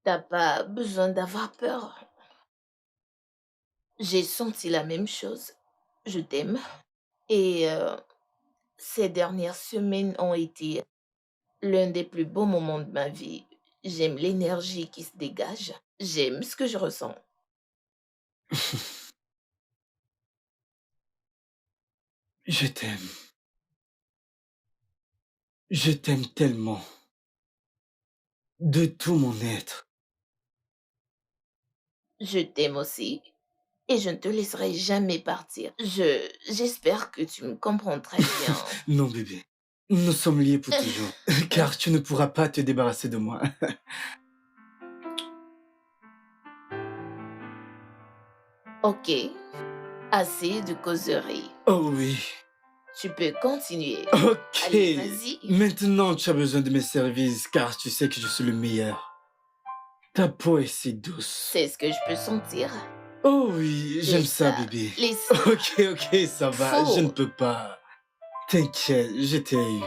[SPEAKER 2] T'as pas besoin d'avoir peur. J'ai senti la même chose. Je t'aime. Et ces dernières semaines ont été l'un des plus beaux moments de ma vie. J'aime l'énergie qui se dégage. J'aime ce que je ressens.
[SPEAKER 4] Je t'aime. Je t'aime tellement. De tout mon être.
[SPEAKER 2] Je t'aime aussi. Et je ne te laisserai jamais partir. J'espère que tu me comprends très bien.
[SPEAKER 4] Non, bébé. Nous sommes liés pour toujours. Car tu ne pourras pas te débarrasser de moi.
[SPEAKER 2] Ok, assez de causerie.
[SPEAKER 4] Oh oui.
[SPEAKER 2] Tu peux continuer.
[SPEAKER 4] Ok.
[SPEAKER 2] Allez, vas-y.
[SPEAKER 4] Maintenant, tu as besoin de mes services car tu sais que je suis le meilleur. Ta peau est si douce.
[SPEAKER 2] C'est ce que je peux sentir.
[SPEAKER 4] Oh oui, j'aime
[SPEAKER 2] Laisse
[SPEAKER 4] ça,
[SPEAKER 2] ça.
[SPEAKER 4] bébé.
[SPEAKER 2] Laisse ça.
[SPEAKER 4] Ok, ça va.
[SPEAKER 2] Faux.
[SPEAKER 4] Je ne peux pas. T'inquiète, je t'ai eu.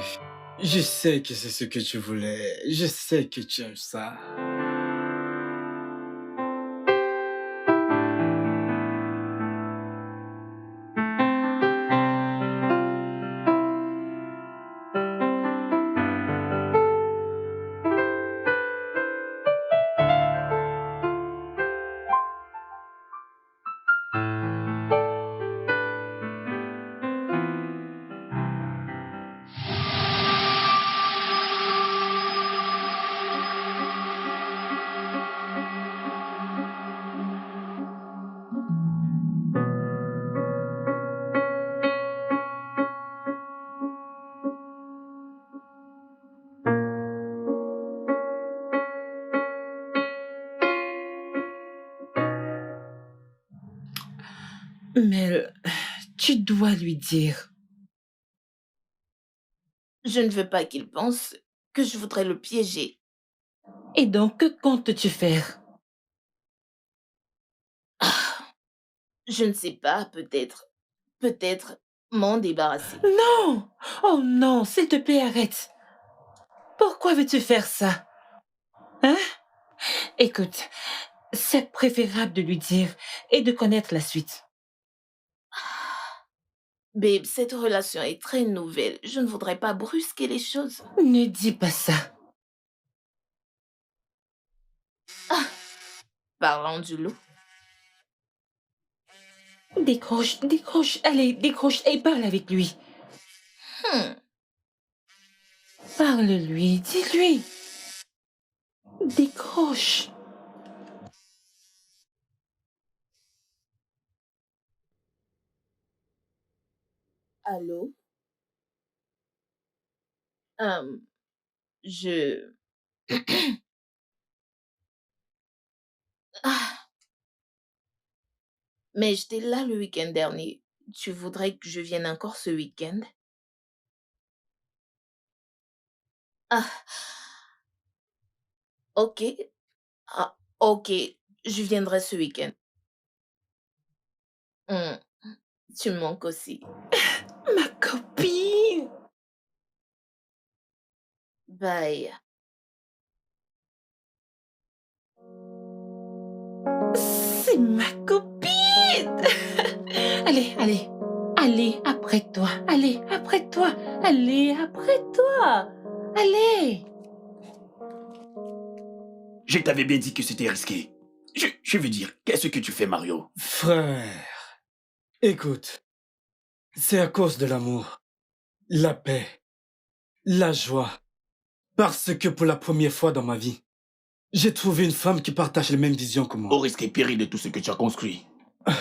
[SPEAKER 4] Je sais que c'est ce que tu voulais. Je sais que tu aimes ça.
[SPEAKER 1] Mel, tu dois lui dire.
[SPEAKER 2] Je ne veux pas qu'il pense que je voudrais le piéger.
[SPEAKER 1] Et donc, que comptes-tu faire?
[SPEAKER 2] Je ne sais pas, peut-être. Peut-être m'en débarrasser.
[SPEAKER 1] Non! Oh non, s'il te plaît, arrête. Pourquoi veux-tu faire ça? Hein? Écoute, c'est préférable de lui dire et de connaître la suite.
[SPEAKER 2] Babe, cette relation est très nouvelle. Je ne voudrais pas brusquer les choses.
[SPEAKER 1] Ne dis pas ça.
[SPEAKER 2] Parlant du loup.
[SPEAKER 1] Décroche, décroche, allez, décroche et parle avec lui.
[SPEAKER 2] Hmm.
[SPEAKER 1] Parle-lui, dis-lui. Décroche.
[SPEAKER 2] Allô? Euh, je... Ah, mais j'étais là le week-end dernier. Tu voudrais que je vienne encore ce week-end? Ah, ok. Ah, ok. Je viendrai ce week-end. Hmm, tu me manques aussi.
[SPEAKER 1] Ma copine.
[SPEAKER 2] Bye.
[SPEAKER 1] C'est ma copine. Allez, allez. Allez, après toi. Allez, après toi. Allez, après toi. Allez.
[SPEAKER 3] Je t'avais bien dit que c'était risqué. Je veux dire, qu'est-ce que tu fais, Mario?
[SPEAKER 4] Frère, écoute, c'est à cause de l'amour, la paix, la joie. Parce que pour la première fois dans ma vie, J'ai trouvé une femme qui partage les mêmes visions que moi.
[SPEAKER 3] Au risque et péril de tout ce que tu as construit.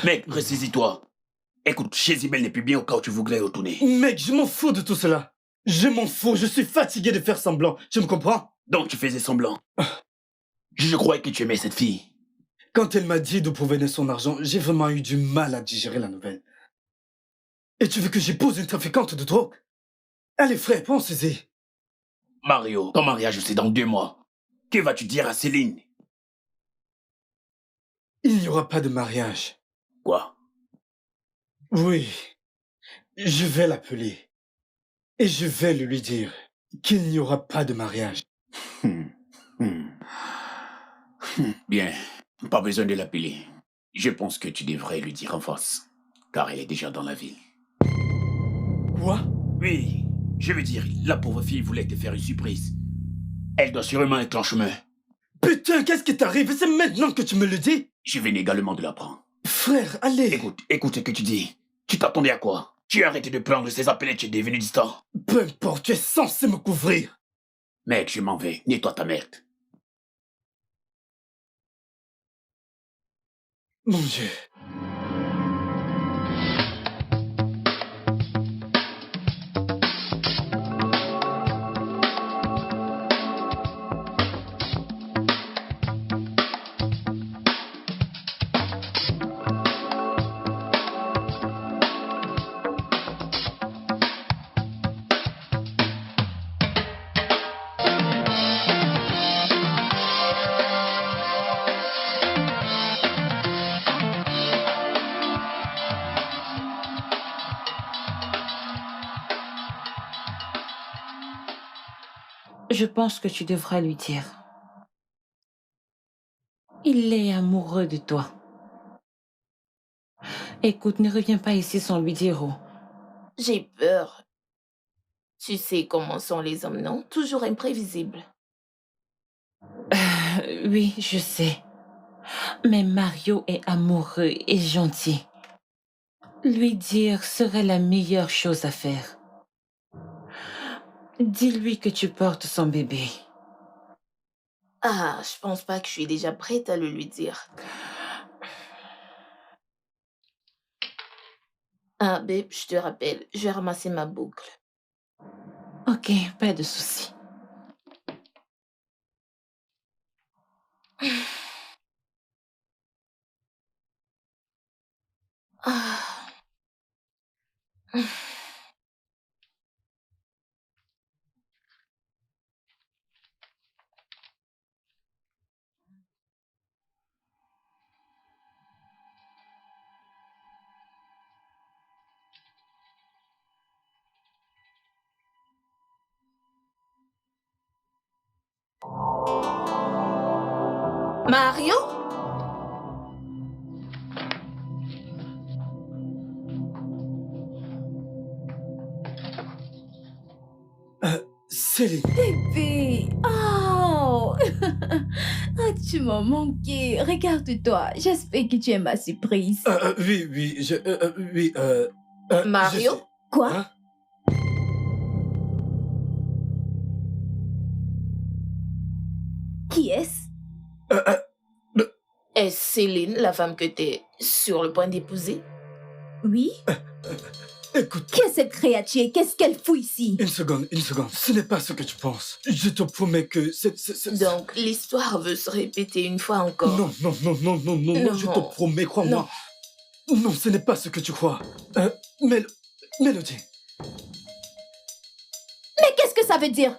[SPEAKER 3] Mec, ressaisis-toi. Écoute, Jezebel n'est plus bien au cas où tu voudrais retourner.
[SPEAKER 4] Mec, je m'en fous de tout cela. Je m'en fous, je suis fatigué de faire semblant. Tu me comprends?
[SPEAKER 3] Donc tu faisais semblant. Je croyais que tu aimais cette fille.
[SPEAKER 4] Quand elle m'a dit d'où provenait son argent, j'ai vraiment eu du mal à digérer la nouvelle. Et tu veux que j'épouse une trafiquante de drogue? Allez frère, pense-y.
[SPEAKER 3] Mario, ton mariage c'est dans 2 mois. Que vas-tu dire à Céline?
[SPEAKER 4] Il n'y aura pas de mariage.
[SPEAKER 3] Quoi?
[SPEAKER 4] Oui, je vais l'appeler. Et je vais lui dire qu'il n'y aura pas de mariage.
[SPEAKER 3] Bien, pas besoin de l'appeler. Je pense que tu devrais lui dire en face, car elle est déjà dans la ville.
[SPEAKER 4] Quoi?
[SPEAKER 3] Oui, je veux dire, la pauvre fille voulait te faire une surprise. Elle doit sûrement être en chemin.
[SPEAKER 4] Putain, qu'est-ce qui t'arrive? C'est maintenant que tu me le dis?
[SPEAKER 3] Je viens également de l'apprendre.
[SPEAKER 4] Frère, allez.
[SPEAKER 3] Écoute ce que tu dis. Tu t'attendais à quoi? Tu as arrêté de prendre ces appels et tu es devenu distant.
[SPEAKER 4] Peu importe, tu es censé me couvrir.
[SPEAKER 3] Mec, je m'en vais. Nettoie ta merde.
[SPEAKER 4] Mon Dieu.
[SPEAKER 1] Je pense que tu devras lui dire. Il est amoureux de toi. Écoute, ne reviens pas ici sans lui dire où.
[SPEAKER 2] J'ai peur. Tu sais comment sont les hommes, non? Toujours imprévisibles.
[SPEAKER 1] Oui, je sais. Mais Mario est amoureux et gentil. Lui dire serait la meilleure chose à faire. Dis-lui que tu portes son bébé.
[SPEAKER 2] Ah, je pense pas que je suis déjà prête à le lui dire. Ah, babe, je te rappelle, je vais ramasser ma boucle.
[SPEAKER 1] Ok, pas de souci.
[SPEAKER 2] Ah. Mario?
[SPEAKER 4] Céline.
[SPEAKER 5] Bébé, oh! Ah, tu m'as manqué. Regarde-toi. J'espère que tu aimes ma surprise.
[SPEAKER 4] Oui, oui, oui,
[SPEAKER 2] Mario?
[SPEAKER 4] je sais.
[SPEAKER 5] Quoi?
[SPEAKER 4] Hein?
[SPEAKER 5] Qui est-ce?
[SPEAKER 2] Est-ce Céline, la femme que t'es sur le point d'épouser?
[SPEAKER 5] Oui?
[SPEAKER 4] Écoute,
[SPEAKER 5] Qui est cette créature? Qu'est-ce qu'elle fout ici?
[SPEAKER 4] une seconde. Ce n'est pas ce que tu penses. Je te promets que
[SPEAKER 2] Donc, l'histoire veut se répéter une fois encore.
[SPEAKER 4] Non, je te promets, crois-moi. Non, ce n'est pas ce que tu crois. Mélodie.
[SPEAKER 5] Mais qu'est-ce que ça veut dire?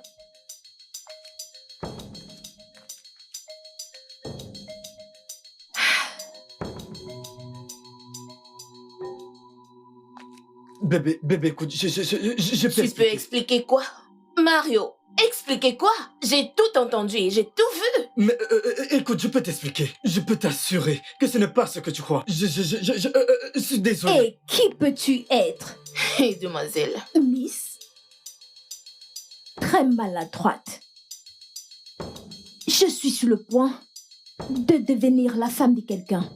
[SPEAKER 4] Bébé, écoute, je peux
[SPEAKER 2] Tu peux expliquer quoi? Mario, expliquer quoi? J'ai tout entendu et j'ai tout vu.
[SPEAKER 4] Mais écoute, je peux t'expliquer. Je peux t'assurer que ce n'est pas ce que tu crois. Je suis désolé.
[SPEAKER 5] Et qui peux-tu être?
[SPEAKER 2] Hé, demoiselle.
[SPEAKER 5] Miss? Très maladroite. Je suis sur le point de devenir la femme de quelqu'un.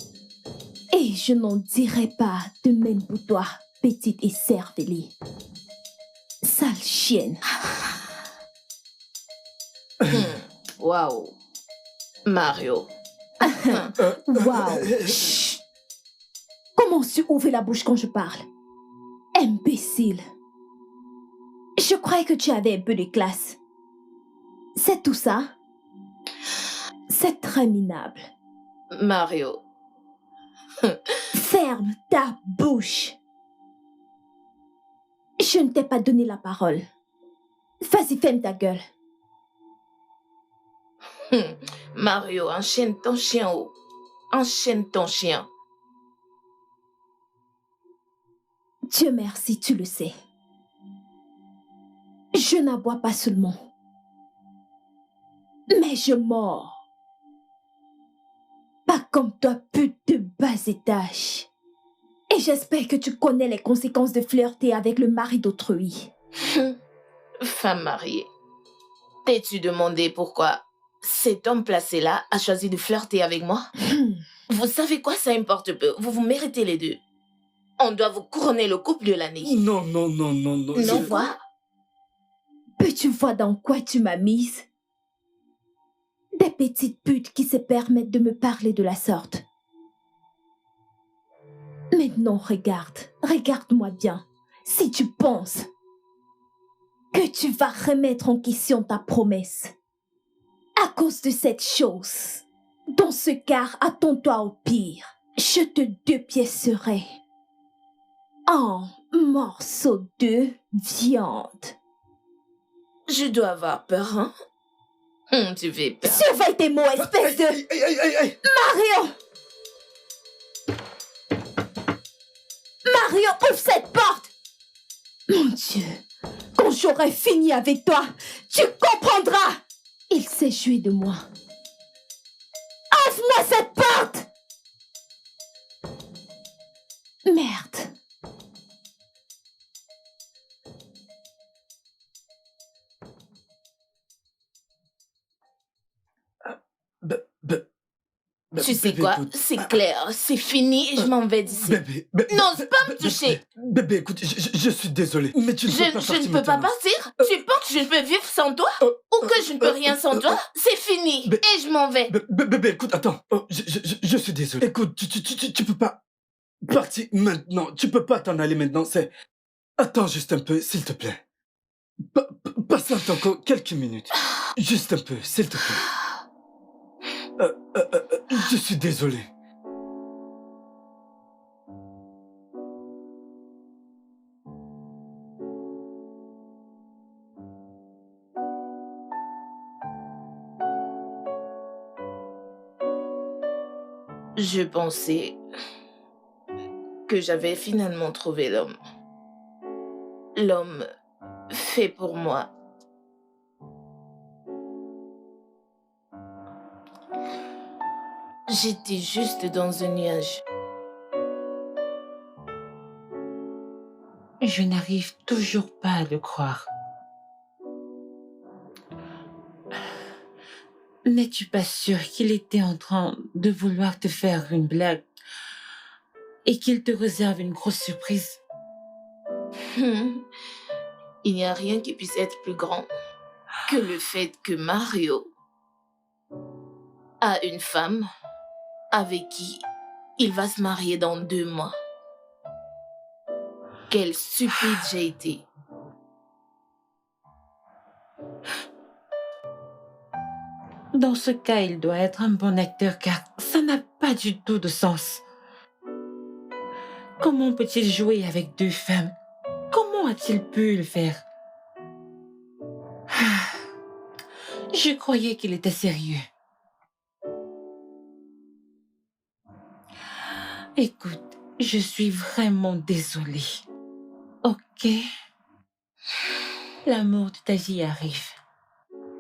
[SPEAKER 5] Et je n'en dirai pas de même pour toi, petite et cervelée. Sale chienne.
[SPEAKER 2] Waouh. Mario.
[SPEAKER 5] Waouh. Chut. Comment tu ouvres la bouche quand je parle? Imbécile. Je croyais que tu avais un peu de classe. C'est tout ça? C'est très minable.
[SPEAKER 2] Mario.
[SPEAKER 5] Ferme ta bouche. Je ne t'ai pas donné la parole. Vas-y, ferme ta gueule.
[SPEAKER 2] Mario, enchaîne ton chien. Oh. Enchaîne ton chien.
[SPEAKER 5] Dieu merci, tu le sais. Je n'aboie pas seulement. Mais je mords. Pas comme toi, pute de bas étage. Et j'espère que tu connais les conséquences de flirter avec le mari d'autrui.
[SPEAKER 2] Femme mariée. T'es-tu demandé pourquoi cet homme placé là a choisi de flirter avec moi? Vous savez quoi, ça importe peu. Vous méritez les deux. On doit vous couronner le couple de l'année.
[SPEAKER 4] Non.
[SPEAKER 2] Non, quoi?
[SPEAKER 5] Peux-tu voir dans quoi tu m'as mise? Des petites putes qui se permettent de me parler de la sorte. Maintenant, regarde-moi bien. Si tu penses que tu vas remettre en question ta promesse à cause de cette chose, dans ce cas, attends-toi au pire. Je te dépiécerai en morceaux de viande.
[SPEAKER 2] Je dois avoir peur, hein? Tu fais peur.
[SPEAKER 5] Surveille tes mots, espèce de...
[SPEAKER 4] Aïe.
[SPEAKER 5] Mario! Mario, ouvre cette porte! Mon Dieu, quand j'aurai fini avec toi, tu comprendras! Il s'est joué de moi. Ouvre-moi cette porte! Merde.
[SPEAKER 2] Tu sais
[SPEAKER 4] Bébé,
[SPEAKER 2] quoi?
[SPEAKER 4] écoute.
[SPEAKER 2] C'est clair, c'est fini et je m'en vais d'ici.
[SPEAKER 4] Bébé,
[SPEAKER 2] N'ose pas me toucher.
[SPEAKER 4] Bébé, écoute, je suis désolé, mais tu ne peux pas partir
[SPEAKER 2] Je ne peux pas
[SPEAKER 4] maintenant.
[SPEAKER 2] partir? Tu penses que je ne peux vivre sans toi? Ou que je ne peux rien sans toi? C'est fini et je m'en vais.
[SPEAKER 4] Bébé, écoute, attends. Oh, je suis désolé. Écoute, tu peux pas partir maintenant. Tu peux pas t'en aller maintenant. C'est... Attends juste un peu, s'il te plaît. Patiente encore quelques minutes. Juste un peu, s'il te plaît. Je suis désolé.
[SPEAKER 2] Je pensais que j'avais finalement trouvé l'homme. L'homme fait pour moi. J'étais juste dans un nuage.
[SPEAKER 1] Je n'arrive toujours pas à le croire. N'es-tu pas sûr qu'il était en train de vouloir te faire une blague et qu'il te réserve une grosse surprise?
[SPEAKER 2] Il n'y a rien qui puisse être plus grand que le fait que Mario a une femme avec qui il va se marier dans 2 mois. Quelle stupide j'ai été.
[SPEAKER 1] Dans ce cas, il doit être un bon acteur car ça n'a pas du tout de sens. Comment peut-il jouer avec 2 femmes? Comment a-t-il pu le faire? Je croyais qu'il était sérieux. Écoute, je suis vraiment désolée. Ok? L'amour de ta vie arrive.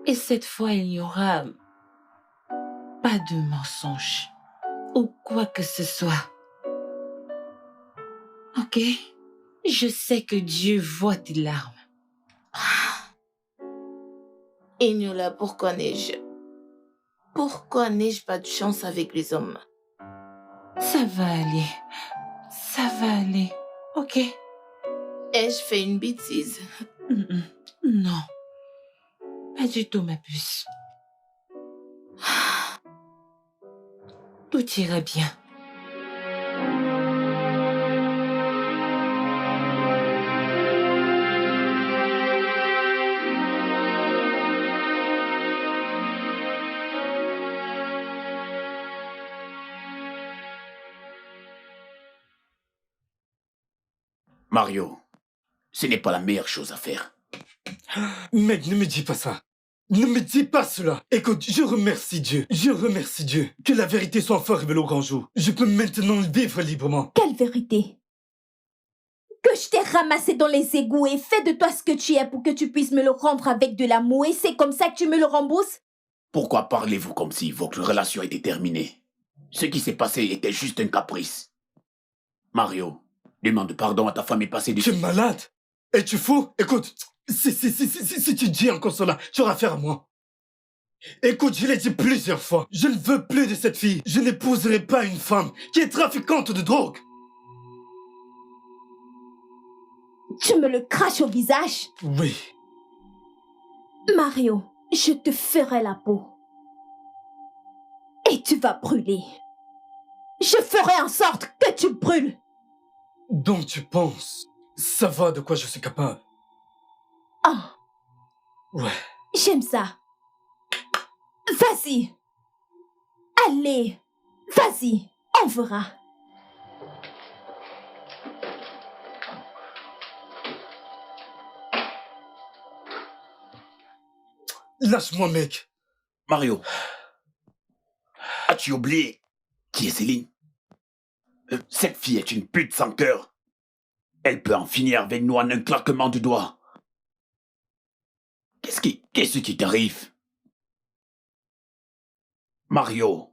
[SPEAKER 1] Et cette fois, il n'y aura pas de mensonge ou quoi que ce soit. Ok? Je sais que Dieu voit tes larmes.
[SPEAKER 2] Eniola, pourquoi n'ai-je pas de chance avec les hommes?
[SPEAKER 1] Ça va aller. Ça va aller. Ok?
[SPEAKER 2] Ai-je fait une bêtise?
[SPEAKER 1] Non. Pas du tout, ma puce. Tout ira bien.
[SPEAKER 3] Mario, ce n'est pas la meilleure chose à faire.
[SPEAKER 4] Mec, ne me dis pas ça. Ne me dis pas cela. Écoute, je remercie Dieu. Je remercie Dieu. Que la vérité soit enfin révélée au grand jour. Je peux maintenant vivre librement.
[SPEAKER 5] Quelle vérité? Que je t'ai ramassé dans les égouts et fait de toi ce que tu es pour que tu puisses me le rendre avec de l'amour et c'est comme ça que tu me le rembourses?
[SPEAKER 3] Pourquoi parlez-vous comme si votre relation était terminée? Ce qui s'est passé était juste un caprice. Mario, demande pardon à ta femme et passez des...
[SPEAKER 4] Tu es malade? Es-tu fou? Écoute, si tu dis encore cela, tu auras affaire à moi. Écoute, je l'ai dit plusieurs fois. Je ne veux plus de cette fille. Je n'épouserai pas une femme qui est trafiquante de drogue.
[SPEAKER 5] Tu me le craches au visage?
[SPEAKER 4] Oui.
[SPEAKER 5] Mario, je te ferai la peau. Et tu vas brûler. Je ferai en sorte que tu brûles.
[SPEAKER 4] Donc tu penses savoir de quoi je suis capable?
[SPEAKER 5] Ah,
[SPEAKER 4] Ouais.
[SPEAKER 5] j'aime ça. Vas-y. Allez, vas-y, on verra.
[SPEAKER 4] Lâche-moi, mec.
[SPEAKER 3] Mario, as-tu oublié qui est Céline? Cette fille est une pute sans cœur. Elle peut en finir avec nous en un claquement de doigts. Qu'est-ce qui t'arrive? Mario.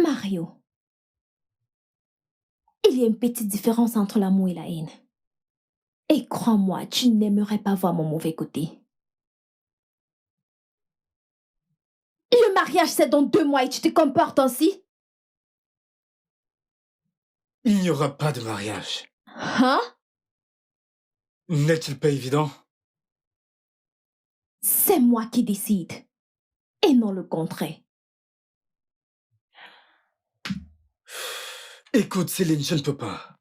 [SPEAKER 5] Mario, il y a une petite différence entre l'amour et la haine. Et crois-moi, tu n'aimerais pas voir mon mauvais côté. Le mariage, c'est dans 2 mois et tu te comportes ainsi?
[SPEAKER 4] Il n'y aura pas de mariage.
[SPEAKER 5] Hein?
[SPEAKER 4] N'est-il pas évident?
[SPEAKER 5] C'est moi qui décide. Et non le contraire.
[SPEAKER 4] Écoute, Céline, je ne peux pas.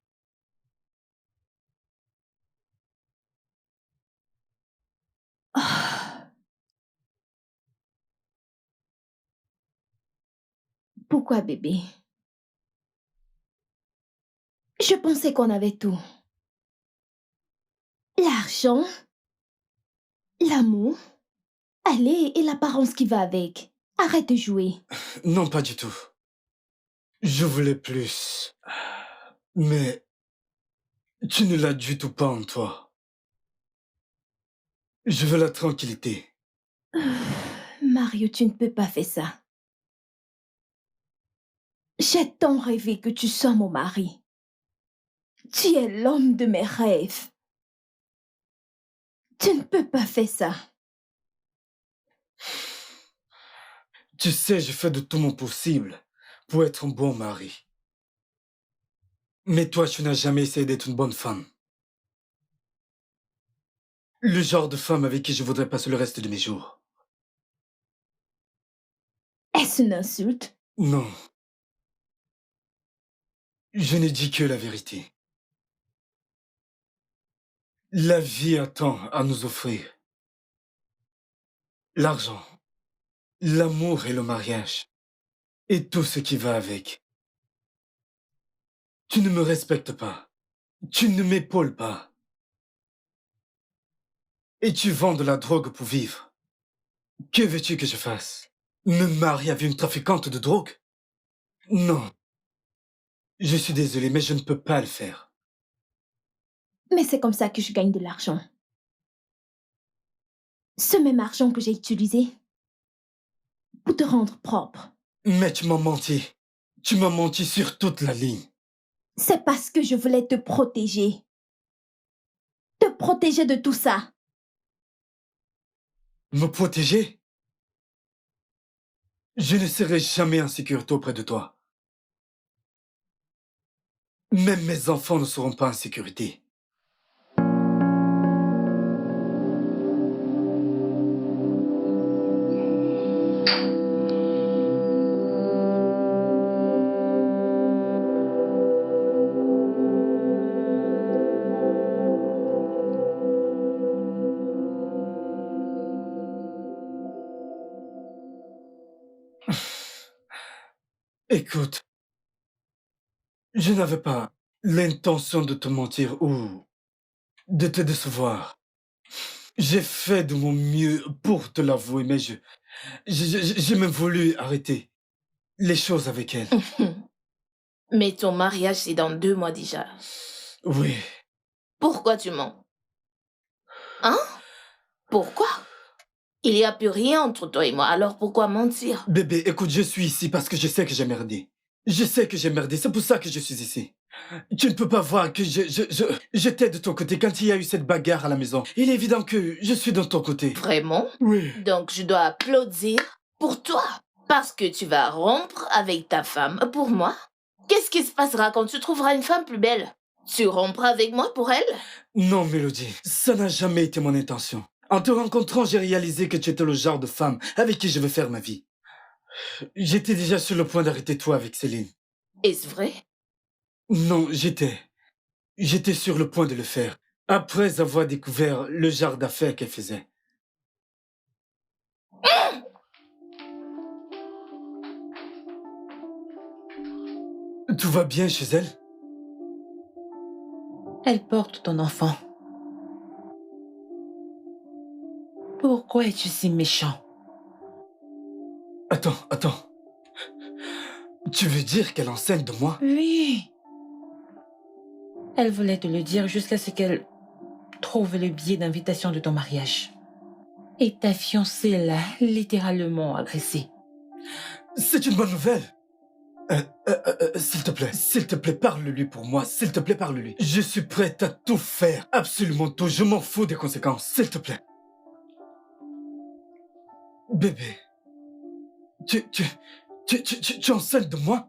[SPEAKER 5] Ah. Pourquoi, bébé? Je pensais qu'on avait tout. L'argent, l'amour, allez, et l'apparence qui va avec. Arrête de jouer.
[SPEAKER 4] Non, pas du tout. Je voulais plus. Mais tu ne l'as du tout pas en toi. Je veux la tranquillité.
[SPEAKER 5] Mario, tu ne peux pas faire ça. J'ai tant rêvé que tu sois mon mari. Tu es l'homme de mes rêves. Tu ne peux pas faire ça.
[SPEAKER 4] Tu sais, je fais de tout mon possible pour être un bon mari. Mais toi, tu n'as jamais essayé d'être une bonne femme. Le genre de femme avec qui je voudrais passer le reste de mes jours.
[SPEAKER 5] Est-ce une insulte?
[SPEAKER 4] Non, je ne dis que la vérité. La vie a tant à nous offrir. L'argent, l'amour et le mariage. Et tout ce qui va avec. Tu ne me respectes pas. Tu ne m'épaules pas. Et tu vends de la drogue pour vivre. Que veux-tu que je fasse? Me marier avec une trafiquante de drogue? Non. Je suis désolé, mais je ne peux pas le faire.
[SPEAKER 5] Mais c'est comme ça que je gagne de l'argent. Ce même argent que j'ai utilisé pour te rendre propre.
[SPEAKER 4] Mais tu m'as menti. Tu m'as menti sur toute la ligne.
[SPEAKER 5] C'est parce que je voulais te protéger. Te protéger de tout ça.
[SPEAKER 4] Me protéger? Je ne serai jamais en sécurité auprès de toi. Même mes enfants ne seront pas en sécurité. Écoute, je n'avais pas l'intention de te mentir ou de te décevoir. J'ai fait de mon mieux pour te l'avouer, mais j'ai même voulu arrêter les choses avec elle.
[SPEAKER 2] Mais ton mariage, c'est dans 2 mois déjà.
[SPEAKER 4] Oui,
[SPEAKER 2] Pourquoi tu mens? Hein? Pourquoi? Il n'y a plus rien entre toi et moi, alors pourquoi mentir?
[SPEAKER 4] bébé, écoute, je suis ici parce que je sais que j'ai merdé. Je sais que j'ai merdé, c'est pour ça que je suis ici. Tu ne peux pas voir que j'étais de ton côté quand il y a eu cette bagarre à la maison. Il est évident que je suis de ton côté.
[SPEAKER 2] Vraiment?
[SPEAKER 4] Oui.
[SPEAKER 2] Donc je dois applaudir pour toi. Parce que tu vas rompre avec ta femme pour moi. Qu'est-ce qui se passera quand tu trouveras une femme plus belle? Tu rompras avec moi pour elle?
[SPEAKER 4] Non, Mélodie, ça n'a jamais été mon intention. En te rencontrant, j'ai réalisé que tu étais le genre de femme avec qui je veux faire ma vie. J'étais déjà sur le point d'arrêter toi avec Céline.
[SPEAKER 2] Est-ce vrai?
[SPEAKER 4] Non, j'étais sur le point de le faire, après avoir découvert le genre d'affaires qu'elle faisait. Tout va bien chez elle?
[SPEAKER 1] Elle porte ton enfant. Pourquoi es-tu si méchant?
[SPEAKER 4] Attends. Tu veux dire qu'elle enseigne de moi?
[SPEAKER 1] Oui. Elle voulait te le dire jusqu'à ce qu'elle trouve le billet d'invitation de ton mariage. Et ta fiancée l'a littéralement agressée.
[SPEAKER 4] C'est une bonne nouvelle. S'il te plaît, parle-lui pour moi, s'il te plaît, parle-lui. Je suis prête à tout faire, absolument tout, je m'en fous des conséquences, s'il te plaît. Bébé, tu enseignes de moi?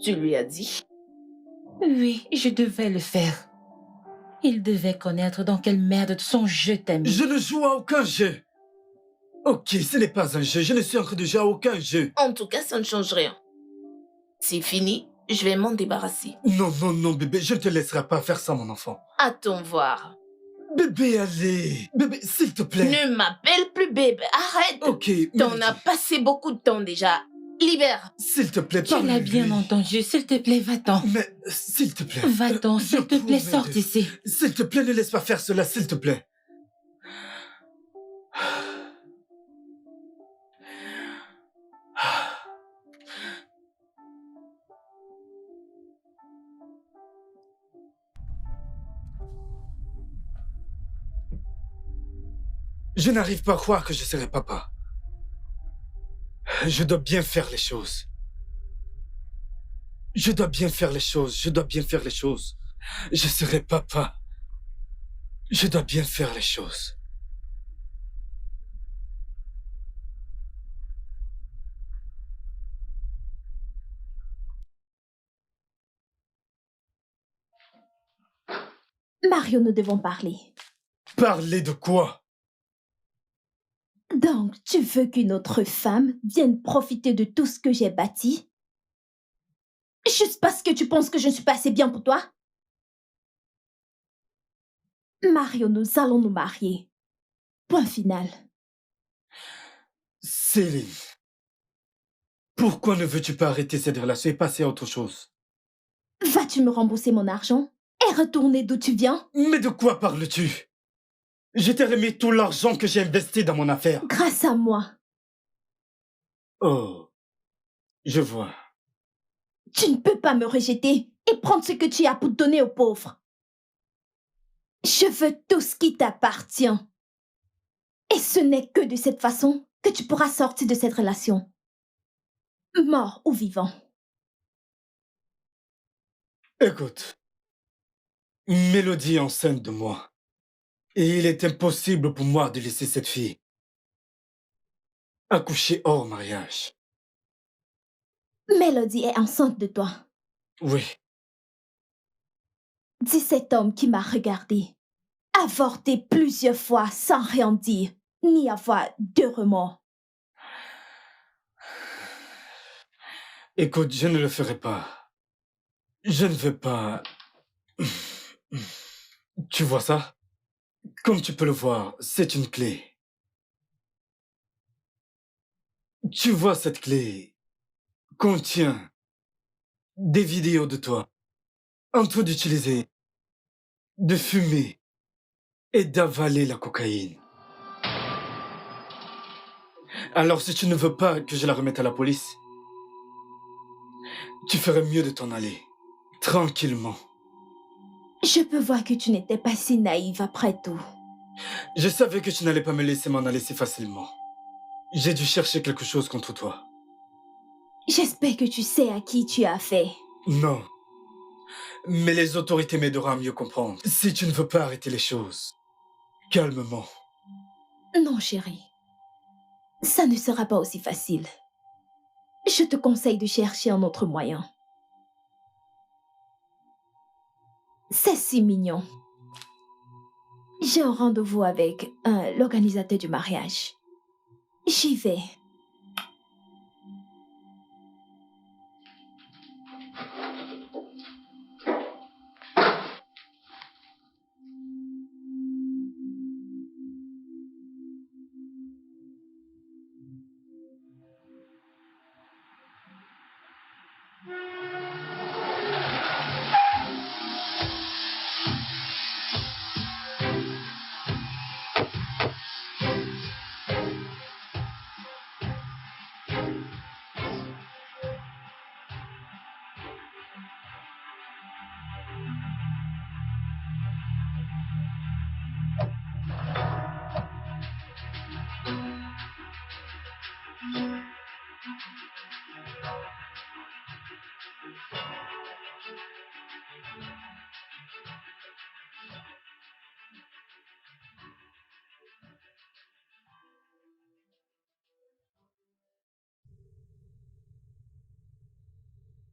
[SPEAKER 2] Tu lui as dit?
[SPEAKER 1] Oui, je devais le faire. Il devait connaître dans quelle merde son jeu t'a mis.
[SPEAKER 4] Je ne joue à aucun jeu. Ok, ce n'est pas un jeu, je ne suis en train de jouer à aucun jeu.
[SPEAKER 2] En tout cas, ça ne change rien. C'est fini, je vais m'en débarrasser.
[SPEAKER 4] Non, bébé, je ne te laisserai pas faire ça, mon enfant.
[SPEAKER 2] Attends voir.
[SPEAKER 4] Bébé, allez. Bébé, s'il te plaît.
[SPEAKER 2] Ne m'appelle plus bébé, arrête.
[SPEAKER 4] Ok,
[SPEAKER 2] T'en
[SPEAKER 4] Mélodie,
[SPEAKER 2] as passé beaucoup de temps déjà. Libère.
[SPEAKER 4] s'il te plaît,
[SPEAKER 1] Tu l'as
[SPEAKER 4] parle-lui.
[SPEAKER 1] bien entendu, s'il te plaît, va-t'en.
[SPEAKER 4] Mais, s'il te plaît.
[SPEAKER 1] Va-t'en,
[SPEAKER 4] je
[SPEAKER 1] s'il te plaît,
[SPEAKER 4] promets
[SPEAKER 1] sors
[SPEAKER 4] de-
[SPEAKER 1] d'ici.
[SPEAKER 4] S'il te plaît, ne laisse pas faire cela, s'il te plaît. Je n'arrive pas à croire que je serai papa. Je dois bien faire les choses. Je dois bien faire les choses. Je serai papa. Je dois bien faire les choses.
[SPEAKER 5] Mario, nous devons parler.
[SPEAKER 4] Parler de quoi?
[SPEAKER 5] Donc, tu veux qu'une autre femme vienne profiter de tout ce que j'ai bâti? Juste parce que tu penses que je ne suis pas assez bien pour toi? Mario, nous allons nous marier. Point final.
[SPEAKER 4] Céline, pourquoi ne veux-tu pas arrêter cette relation et passer à autre chose?
[SPEAKER 5] Vas-tu me rembourser mon argent et retourner d'où tu viens?
[SPEAKER 4] Mais de quoi parles-tu? Je t'ai remis tout l'argent que j'ai investi dans mon affaire.
[SPEAKER 5] Grâce à moi.
[SPEAKER 4] Oh, je vois.
[SPEAKER 5] Tu ne peux pas me rejeter et prendre ce que tu as pour donner aux pauvres. Je veux tout ce qui t'appartient. Et ce n'est que de cette façon que tu pourras sortir de cette relation. Mort ou vivant.
[SPEAKER 4] Écoute, Mélodie est enceinte de moi. Et il est impossible pour moi de laisser cette fille accoucher hors mariage.
[SPEAKER 5] Mélodie est enceinte de toi.
[SPEAKER 4] Oui,
[SPEAKER 5] Dis cet homme qui m'a regardé, avorté plusieurs fois sans rien dire, ni avoir de remords.
[SPEAKER 4] écoute, je ne le ferai pas. Je ne veux pas... Tu vois ça? Comme tu peux le voir, c'est une clé. Tu vois, cette clé contient des vidéos de toi en train d'utiliser, de fumer et d'avaler la cocaïne. Alors si tu ne veux pas que je la remette à la police, tu ferais mieux de t'en aller, tranquillement.
[SPEAKER 5] Je peux voir que tu n'étais pas si naïve après tout.
[SPEAKER 4] Je savais que tu n'allais pas me laisser m'en aller si facilement. J'ai dû chercher quelque chose contre toi.
[SPEAKER 5] J'espère que tu sais à qui tu as affaire.
[SPEAKER 4] Non. Mais les autorités m'aideront à mieux comprendre. Si tu ne veux pas arrêter les choses, calmement.
[SPEAKER 5] Non, chérie. Ça ne sera pas aussi facile. Je te conseille de chercher un autre moyen. C'est si mignon. J'ai un rendez-vous avec l'organisateur du mariage. J'y vais.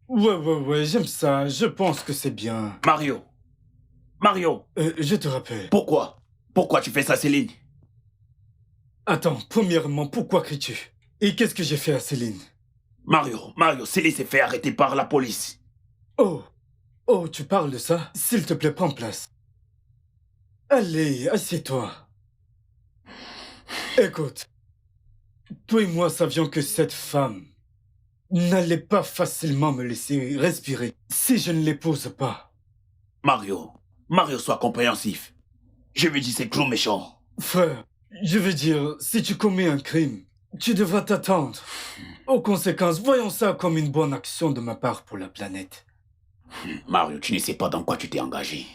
[SPEAKER 4] Ouais, j'aime ça. Je pense que c'est bien.
[SPEAKER 3] Mario, Mario,
[SPEAKER 4] Je te rappelle.
[SPEAKER 3] pourquoi? Pourquoi tu fais ça, Céline?
[SPEAKER 4] Attends, premièrement, pourquoi cries-tu? Et qu'est-ce que j'ai fait à Céline?
[SPEAKER 3] Mario, Céline s'est fait arrêter par la police.
[SPEAKER 4] Oh, tu parles de ça? S'il te plaît, prends place. Allez, assieds-toi. Écoute, toi et moi savions que cette femme n'allait pas facilement me laisser respirer si je ne l'épouse pas.
[SPEAKER 3] Mario, sois compréhensif. Je lui dis c'est gros méchant.
[SPEAKER 4] Frère, je veux dire, si tu commets un crime, tu devras t'attendre aux conséquences. Voyons ça comme une bonne action de ma part pour la planète.
[SPEAKER 3] Mario, tu ne sais pas dans quoi tu t'es engagé.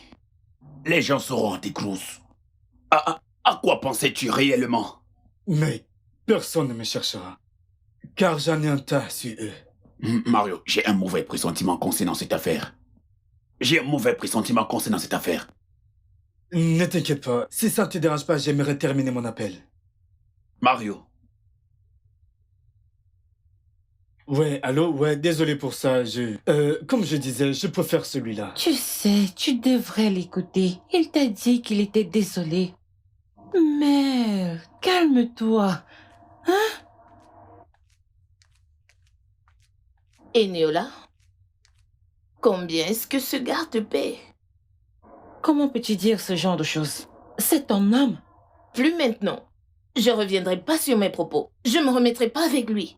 [SPEAKER 3] Les gens sauront tes crouses. À quoi pensais-tu réellement?
[SPEAKER 4] Mais personne ne me cherchera, car j'en ai un tas sur eux.
[SPEAKER 3] Mario, j'ai un mauvais pressentiment concernant cette affaire.
[SPEAKER 4] Ne t'inquiète pas, si ça ne te dérange pas, j'aimerais terminer mon appel.
[SPEAKER 3] Mario.
[SPEAKER 4] Ouais, allô? Ouais, désolé pour ça. Comme je disais, je préfère celui-là.
[SPEAKER 1] Tu sais, tu devrais l'écouter. Il t'a dit qu'il était désolé. Mais calme-toi.
[SPEAKER 2] Et Neola, combien est-ce que ce gars te paie?
[SPEAKER 1] Comment peux-tu dire ce genre de choses? C'est ton homme.
[SPEAKER 2] Plus maintenant. Je reviendrai pas sur mes propos. Je me remettrai pas avec lui.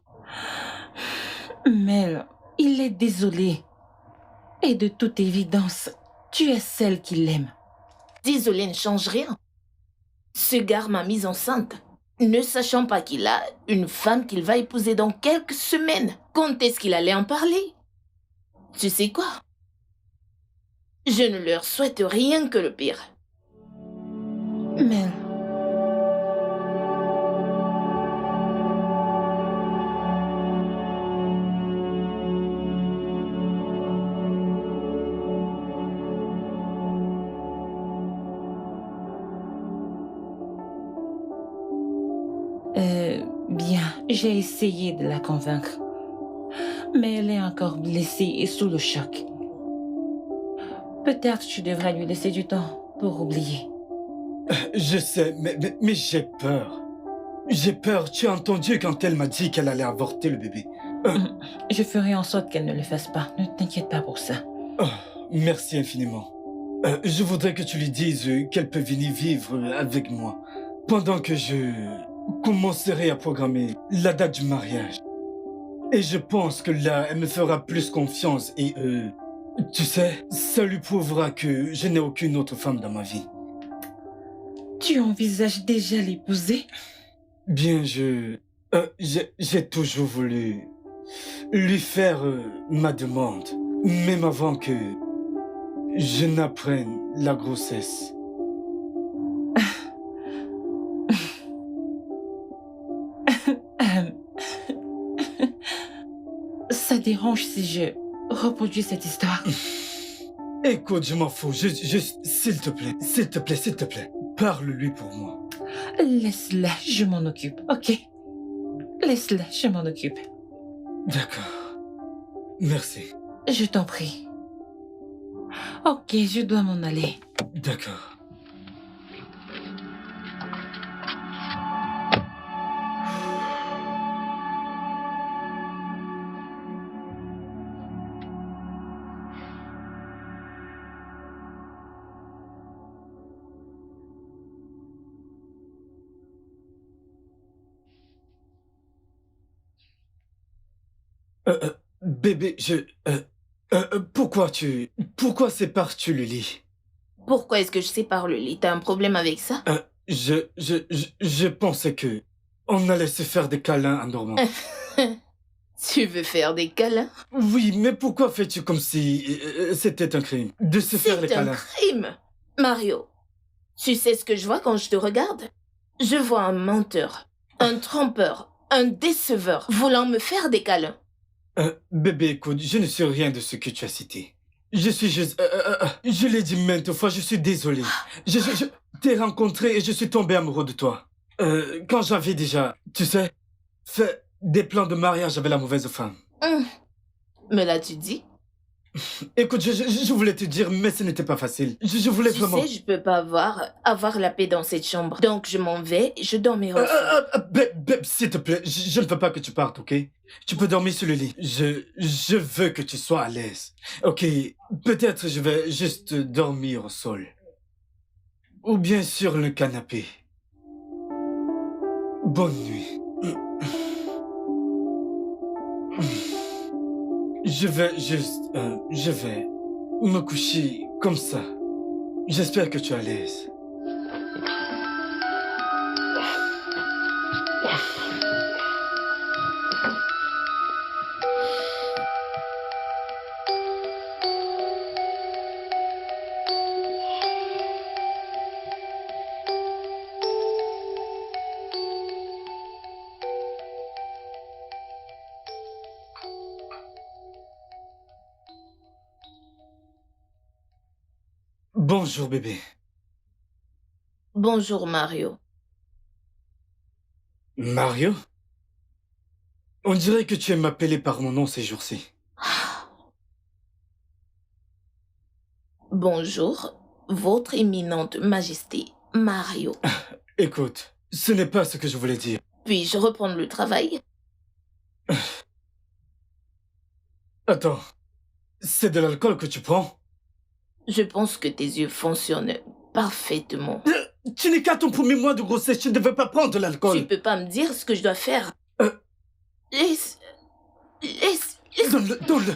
[SPEAKER 1] Mel, il est désolé. Et de toute évidence, tu es celle qui l'aime.
[SPEAKER 2] Désolé ne change rien. Ce gars m'a mise enceinte, ne sachant pas qu'il a une femme qu'il va épouser dans quelques semaines. Quand est-ce qu'il allait en parler? Tu sais quoi? Je ne leur souhaite rien que le pire.
[SPEAKER 1] Mel, bien, j'ai essayé de la convaincre. Mais elle est encore blessée et sous le choc. Peut-être tu devrais lui laisser du temps pour oublier.
[SPEAKER 4] Je sais, mais j'ai peur. J'ai peur. Tu as entendu quand elle m'a dit qu'elle allait avorter le bébé.
[SPEAKER 1] Je ferai en sorte qu'elle ne le fasse pas. Ne t'inquiète pas pour ça.
[SPEAKER 4] Oh, merci infiniment. Je voudrais que tu lui dises qu'elle peut venir vivre avec moi pendant que je commencerai à programmer la date du mariage. Et je pense que là, elle me fera plus confiance et tu sais, ça lui prouvera que je n'ai aucune autre femme dans ma vie.
[SPEAKER 1] Tu envisages déjà l'épouser?
[SPEAKER 4] Bien, j'ai toujours voulu lui faire ma demande, même avant que je n'apprenne la grossesse.
[SPEAKER 1] Ça dérange si je reproduis cette histoire?
[SPEAKER 4] Écoute, je m'en fous. Juste, s'il te plaît, s'il te plaît, s'il te plaît, parle-lui pour moi.
[SPEAKER 1] Laisse-la, je m'en occupe, ok? Laisse-la, je m'en occupe.
[SPEAKER 4] D'accord. Merci.
[SPEAKER 1] Je t'en prie. Ok, je dois m'en aller.
[SPEAKER 4] D'accord. Bébé, pourquoi sépares-tu le lit?
[SPEAKER 2] Pourquoi est-ce que je sépare le lit? T'as un problème avec ça?
[SPEAKER 4] Je pensais que on allait se faire des câlins en dormant.
[SPEAKER 2] Tu veux faire des câlins?
[SPEAKER 4] Oui, mais pourquoi fais-tu comme si c'était un crime de se faire les
[SPEAKER 2] C'est un
[SPEAKER 4] câlins?
[SPEAKER 2] crime! Mario, tu sais ce que je vois quand je te regarde? Je vois un menteur, un trompeur, un déceveur voulant me faire des câlins.
[SPEAKER 4] Bébé, écoute, je ne sais rien de ce que tu as cité. Je suis juste... je l'ai dit maintes fois, je suis désolé. Je t'ai rencontré et je suis tombé amoureux de toi. Quand j'avais déjà, tu sais, fait des plans de mariage avec la mauvaise femme.
[SPEAKER 2] Me l'as-tu dit?
[SPEAKER 4] Écoute, je voulais te dire, mais ce n'était pas facile. Je voulais
[SPEAKER 2] Tu
[SPEAKER 4] vraiment...
[SPEAKER 2] sais, je peux pas avoir la paix dans cette chambre. Donc je m'en vais, je dormirai au sol.
[SPEAKER 4] Bébé, s'il te plaît, je ne veux pas que tu partes, ok? Tu peux dormir sur le lit. Je veux que tu sois à l'aise. Ok, peut-être je vais juste dormir au sol. Ou bien sur le canapé. Bonne nuit. Je vais me coucher comme ça. J'espère que tu es à l'aise. Bonjour bébé.
[SPEAKER 2] Bonjour Mario.
[SPEAKER 4] Mario? On dirait que tu aimes m'appeler par mon nom ces jours-ci.
[SPEAKER 2] Bonjour, votre éminente majesté, Mario.
[SPEAKER 4] Écoute, ce n'est pas ce que je voulais dire.
[SPEAKER 2] Puis-je reprendre le travail?
[SPEAKER 4] Attends, c'est de l'alcool que tu prends?
[SPEAKER 2] Je pense que tes yeux fonctionnent parfaitement.
[SPEAKER 4] Tu n'es qu'à ton premier mois de grossesse, tu ne devais pas prendre de
[SPEAKER 2] Tu
[SPEAKER 4] l'alcool.
[SPEAKER 2] peux pas me dire ce que je dois faire.
[SPEAKER 4] Euh.
[SPEAKER 2] Laisse...
[SPEAKER 4] Donne-le, donne-le.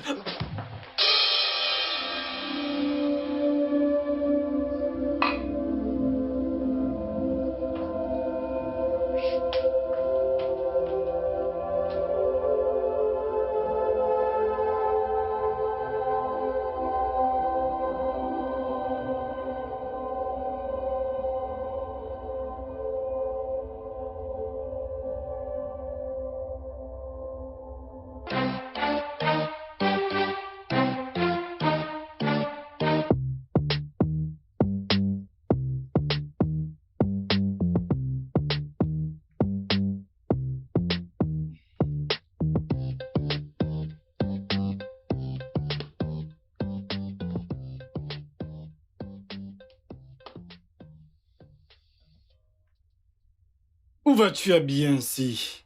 [SPEAKER 4] Où vas-tu habiller ainsi?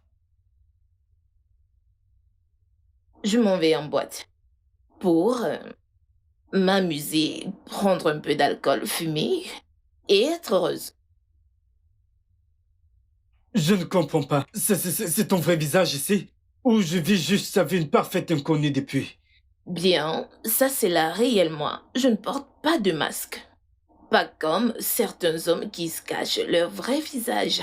[SPEAKER 2] Je m'en vais en boîte. Pour m'amuser, prendre un peu d'alcool, fumer et être heureuse.
[SPEAKER 4] Je ne comprends pas. C'est ton vrai visage ici? Ou je vis juste sa vie une parfaite inconnue depuis?
[SPEAKER 2] Bien, ça c'est la réelle moi. Je ne porte pas de masque. Pas comme certains hommes qui se cachent leur vrai visage.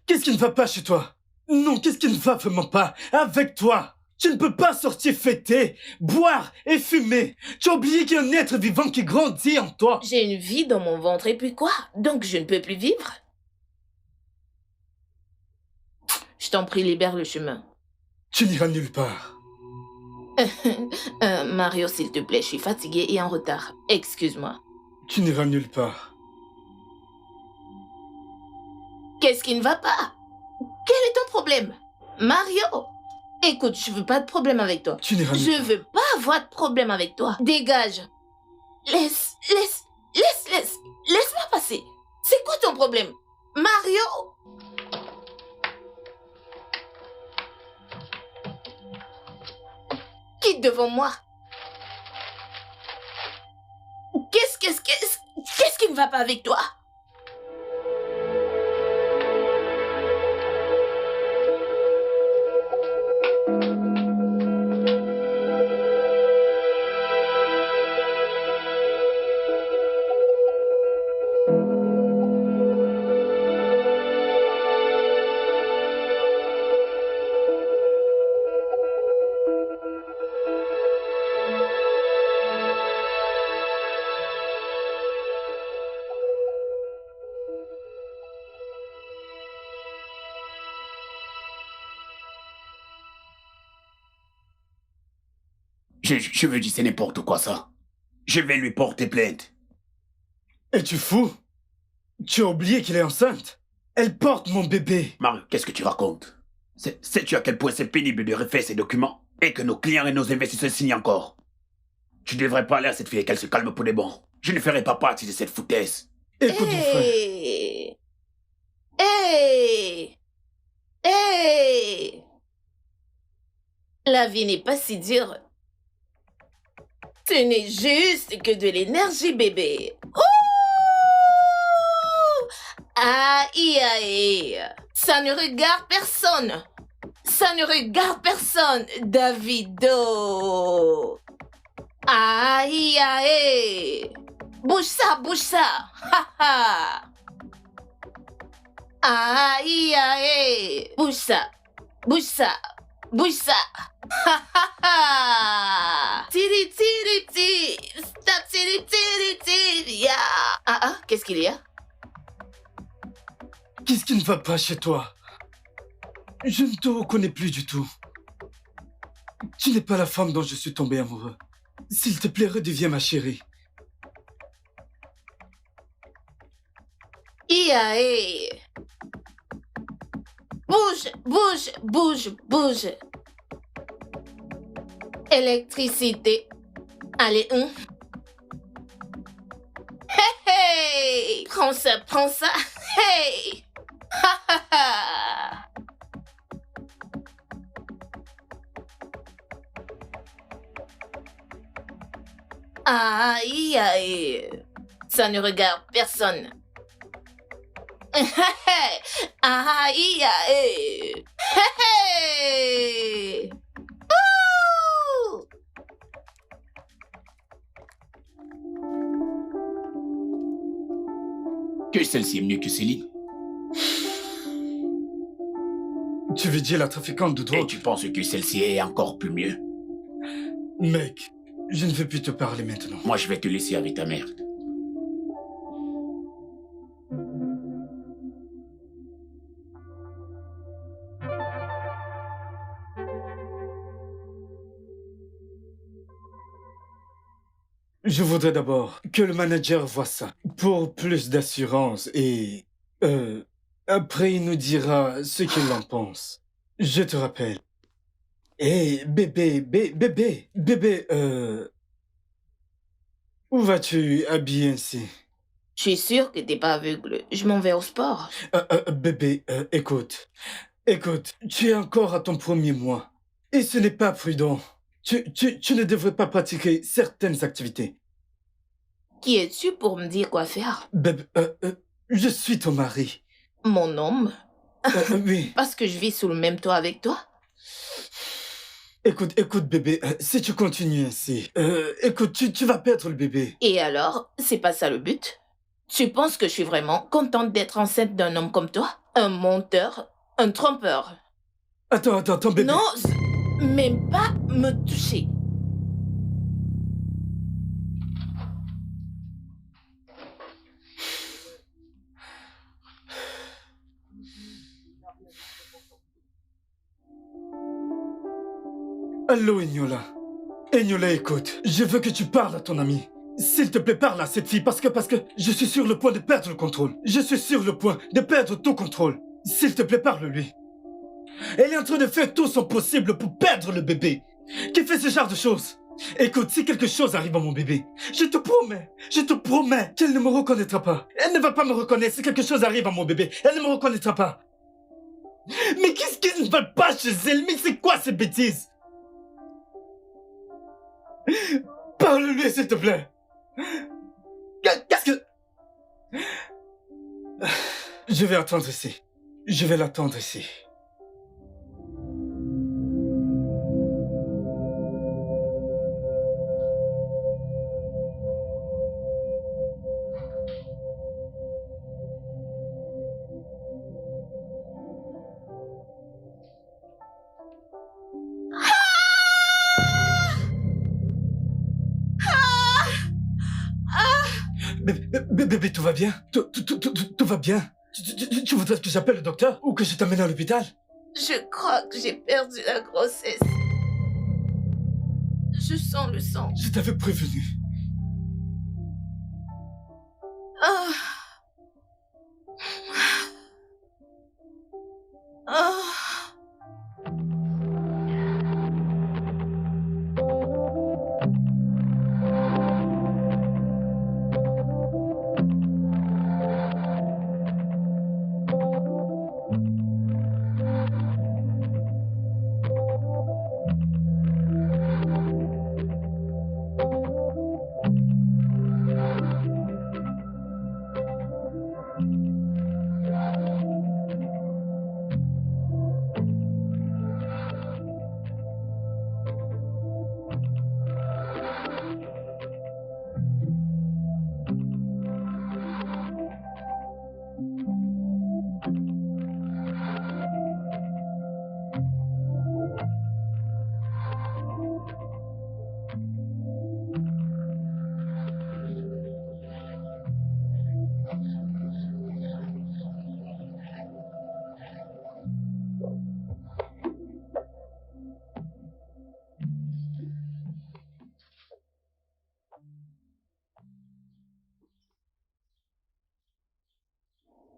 [SPEAKER 4] Qu'est-ce qui ne va pas chez toi? Non, qu'est-ce qui ne va vraiment pas avec toi? Tu ne peux pas sortir fêter, boire et fumer. Tu as oublié qu'il y a un être vivant qui grandit en toi.
[SPEAKER 2] J'ai une vie dans mon ventre et puis quoi? Donc je ne peux plus vivre? Je t'en prie, libère le chemin.
[SPEAKER 4] Tu n'iras nulle part.
[SPEAKER 2] Mario, s'il te plaît, je suis fatiguée et en retard. Excuse-moi.
[SPEAKER 4] Tu n'iras nulle part.
[SPEAKER 2] Qu'est-ce qui ne va pas? Quel est ton problème? Mario! Écoute, je veux pas de problème avec toi.
[SPEAKER 4] Tu n'iras nulle
[SPEAKER 2] Je
[SPEAKER 4] part.
[SPEAKER 2] veux pas avoir de problème avec toi. Dégage. Laisse-moi passer. C'est quoi ton problème? Mario! Quitte devant moi. Qu'est-ce qui ne va pas avec toi?
[SPEAKER 3] Je veux dire, c'est n'importe quoi ça. Je vais lui porter plainte.
[SPEAKER 4] Es-tu fou? Tu as oublié qu'elle est enceinte? Elle porte mon bébé.
[SPEAKER 3] Mario, qu'est-ce que tu racontes? Sais-tu à quel point c'est pénible de refaire ces documents et que nos clients et nos investisseurs signent encore? Tu devrais parler à cette fille et qu'elle se calme pour des bons. Je ne ferai pas partie de cette foutaise.
[SPEAKER 4] Écoute mon frère.
[SPEAKER 2] Hey! La vie n'est pas si dure. Ce n'est juste que de l'énergie, bébé. Ouh! Aïe, aïe. Ça ne regarde personne. Ça ne regarde personne, Davido. Aïe, aïe. Bouge ça, bouge ça. Ha, ha. Aïe, aïe. Bouge ça, bouge ça, bouge ça. Ha, ha, ha. Tiri, tiri, tiri. Stop, tiri, tiri, tiri. Ya. Ah, qu'est-ce qu'il y a?
[SPEAKER 4] Qu'est-ce qui ne va pas chez toi? Je ne te reconnais plus du tout. Tu n'es pas la femme dont je suis tombé amoureux. S'il te plaît, redeviens ma chérie.
[SPEAKER 2] Iae. Bouge, bouge, bouge, bouge. Électricité. Allez, Hey! Prends ça, prends ça. Hey! Ha ha ha! Aïe, aïe. Ça ne regarde personne. Aïe, aïe. Hey! Ouh!
[SPEAKER 3] Que celle-ci est mieux que Céline.
[SPEAKER 4] Tu veux dire la trafiquante de
[SPEAKER 3] Et
[SPEAKER 4] drogue?
[SPEAKER 3] tu penses que celle-ci est encore plus mieux?
[SPEAKER 4] Mec, je ne veux plus te parler maintenant.
[SPEAKER 3] Moi, je vais te laisser avec ta mère.
[SPEAKER 4] Je voudrais d'abord que le manager voie ça pour plus d'assurance et... après, il nous dira ce qu'il en pense. Je te rappelle. Hé, bébé, où vas-tu habillé ainsi?
[SPEAKER 2] Je suis sûre que t'es pas aveugle. Je m'en vais au sport.
[SPEAKER 4] Bébé, écoute, tu es encore à ton premier mois. Et ce n'est pas prudent. Tu ne devrais pas pratiquer certaines activités.
[SPEAKER 2] Qui es-tu pour me dire quoi faire?
[SPEAKER 4] Bébé, je suis ton mari.
[SPEAKER 2] Mon homme?
[SPEAKER 4] Oui.
[SPEAKER 2] Parce que je vis sous le même toit avec toi?
[SPEAKER 4] Écoute, bébé, si tu continues ainsi, écoute, tu vas perdre le bébé.
[SPEAKER 2] Et alors, c'est pas ça le but? Tu penses que je suis vraiment contente d'être enceinte d'un homme comme toi? Un menteur? Un trompeur?
[SPEAKER 4] Attends, bébé.
[SPEAKER 2] Non, même pas me toucher.
[SPEAKER 4] Allô, Egnola. Egnola, écoute, je veux que tu parles à ton ami. S'il te plaît, parle à cette fille parce que je suis sur le point de perdre le contrôle. Je suis sur le point de perdre tout contrôle. S'il te plaît, parle-lui. Elle est en train de faire tout son possible pour perdre le bébé. Qui fait ce genre de choses? Écoute, si quelque chose arrive à mon bébé, je te promets qu'elle ne me reconnaîtra pas. Elle ne va pas me reconnaître si quelque chose arrive à mon bébé. Elle ne me reconnaîtra pas. Mais qu'est-ce qui ne va pas chez elle? Mais c'est quoi ces bêtises? Parle-lui, s'il te plaît. Qu'est-ce que... Je vais attendre ici. Je vais l'attendre ici. Bébé, tout va bien? Tout va bien? Tu voudrais que j'appelle le docteur ou que je t'amène à l'hôpital?
[SPEAKER 2] Je crois que j'ai perdu la grossesse. Je sens le sang.
[SPEAKER 4] Je t'avais prévenu.
[SPEAKER 2] Ah. Ah.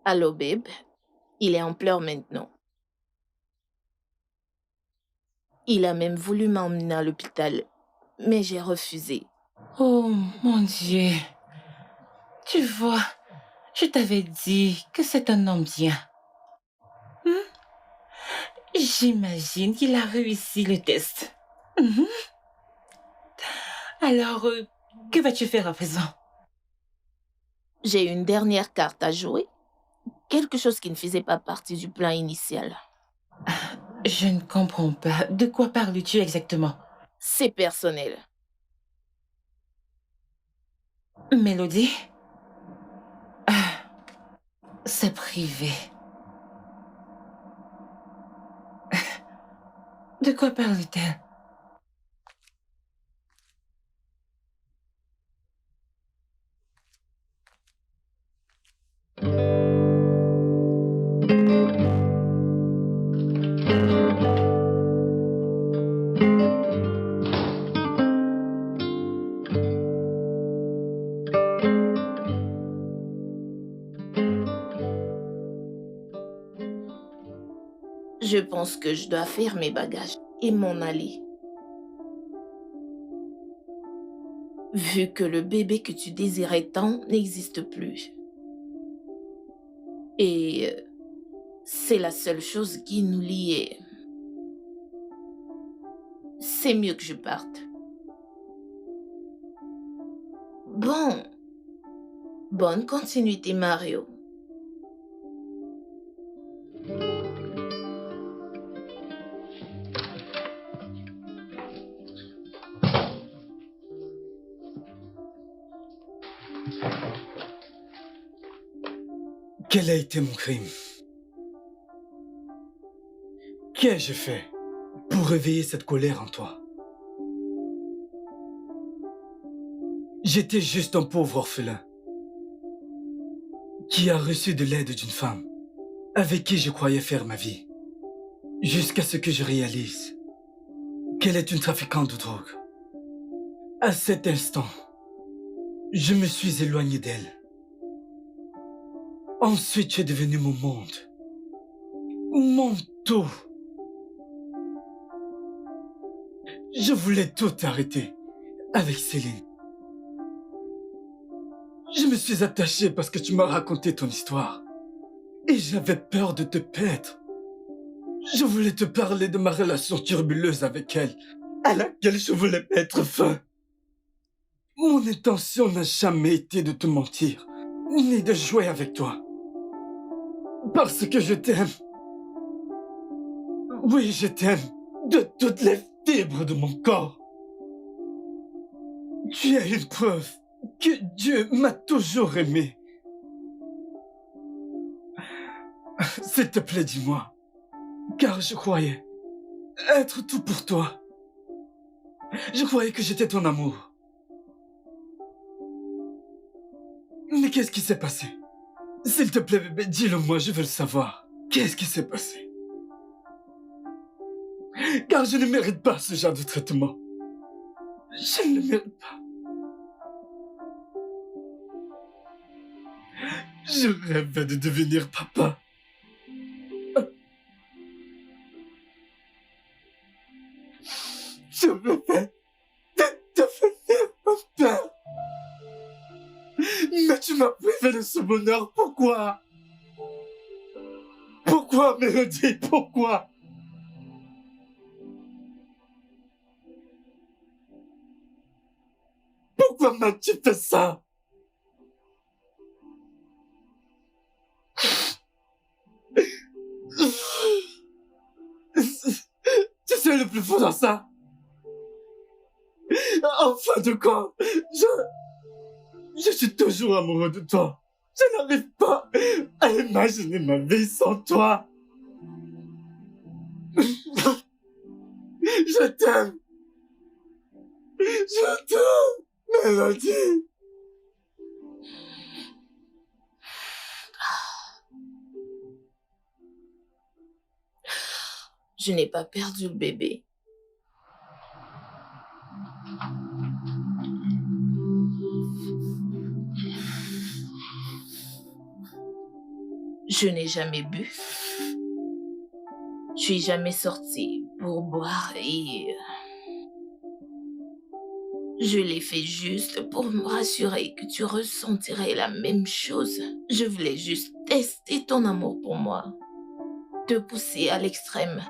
[SPEAKER 2] Allô, babe. Il est en pleurs maintenant. Il a même voulu m'emmener à l'hôpital, mais j'ai refusé.
[SPEAKER 1] Oh mon Dieu. Tu vois, je t'avais dit que c'est un homme bien. J'imagine qu'il a réussi le test. Mhm. Alors, que vas-tu faire à présent?
[SPEAKER 2] J'ai une dernière carte à jouer. Quelque chose qui ne faisait pas partie du plan initial.
[SPEAKER 1] Je ne comprends pas. De quoi parles-tu exactement?
[SPEAKER 2] C'est personnel.
[SPEAKER 1] Mélodie? C'est privé. De quoi parle-t-elle?
[SPEAKER 2] Je pense que je dois faire mes bagages et m'en aller. Vu que le bébé que tu désirais tant n'existe plus. Et c'est la seule chose qui nous liait. C'est mieux que je parte. Bon. Bonne continuité, Mario.
[SPEAKER 4] Quel a été mon crime? Qu'ai-je fait pour réveiller cette colère en toi? J'étais juste un pauvre orphelin qui a reçu de l'aide d'une femme avec qui je croyais faire ma vie, jusqu'à ce que je réalise qu'elle est une trafiquante de drogue. À cet instant, je me suis éloigné d'elle. Ensuite, tu es devenu mon monde, mon tout. Je voulais tout arrêter avec Céline. Je me suis attaché parce que tu m'as raconté ton histoire. Et j'avais peur de te perdre. Je voulais te parler de ma relation turbuleuse avec elle, à laquelle je voulais mettre fin. Mon intention n'a jamais été de te mentir, ni de jouer avec toi. Parce que je t'aime. Oui, je t'aime de toutes les fibres de mon corps. Tu es une preuve que Dieu m'a toujours aimé. S'il te plaît, dis-moi, car je croyais être tout pour toi. Je croyais que j'étais ton amour. Mais qu'est-ce qui s'est passé? S'il te plaît, bébé, dis-le-moi, je veux le savoir. Qu'est-ce qui s'est passé? Car je ne mérite pas ce genre de traitement. Je ne le mérite pas. Je rêvais de devenir papa. Je rêvais de devenir papa. Mais tu m'as privé de ce bonheur. Pourquoi? Pourquoi, Mélodie? Pourquoi? Pourquoi m'as-tu fait ça? Tu sais le plus fou dans ça? En fin de compte, je suis toujours amoureux de toi. Je n'arrive pas à imaginer ma vie sans toi. Je t'aime. Je t'aime, Mélodie.
[SPEAKER 2] Je n'ai pas perdu le bébé. Je n'ai jamais bu. Je suis jamais sortie pour boire et je l'ai fait juste pour me rassurer que tu ressentirais la même chose. Je voulais juste tester ton amour pour moi, te pousser à l'extrême.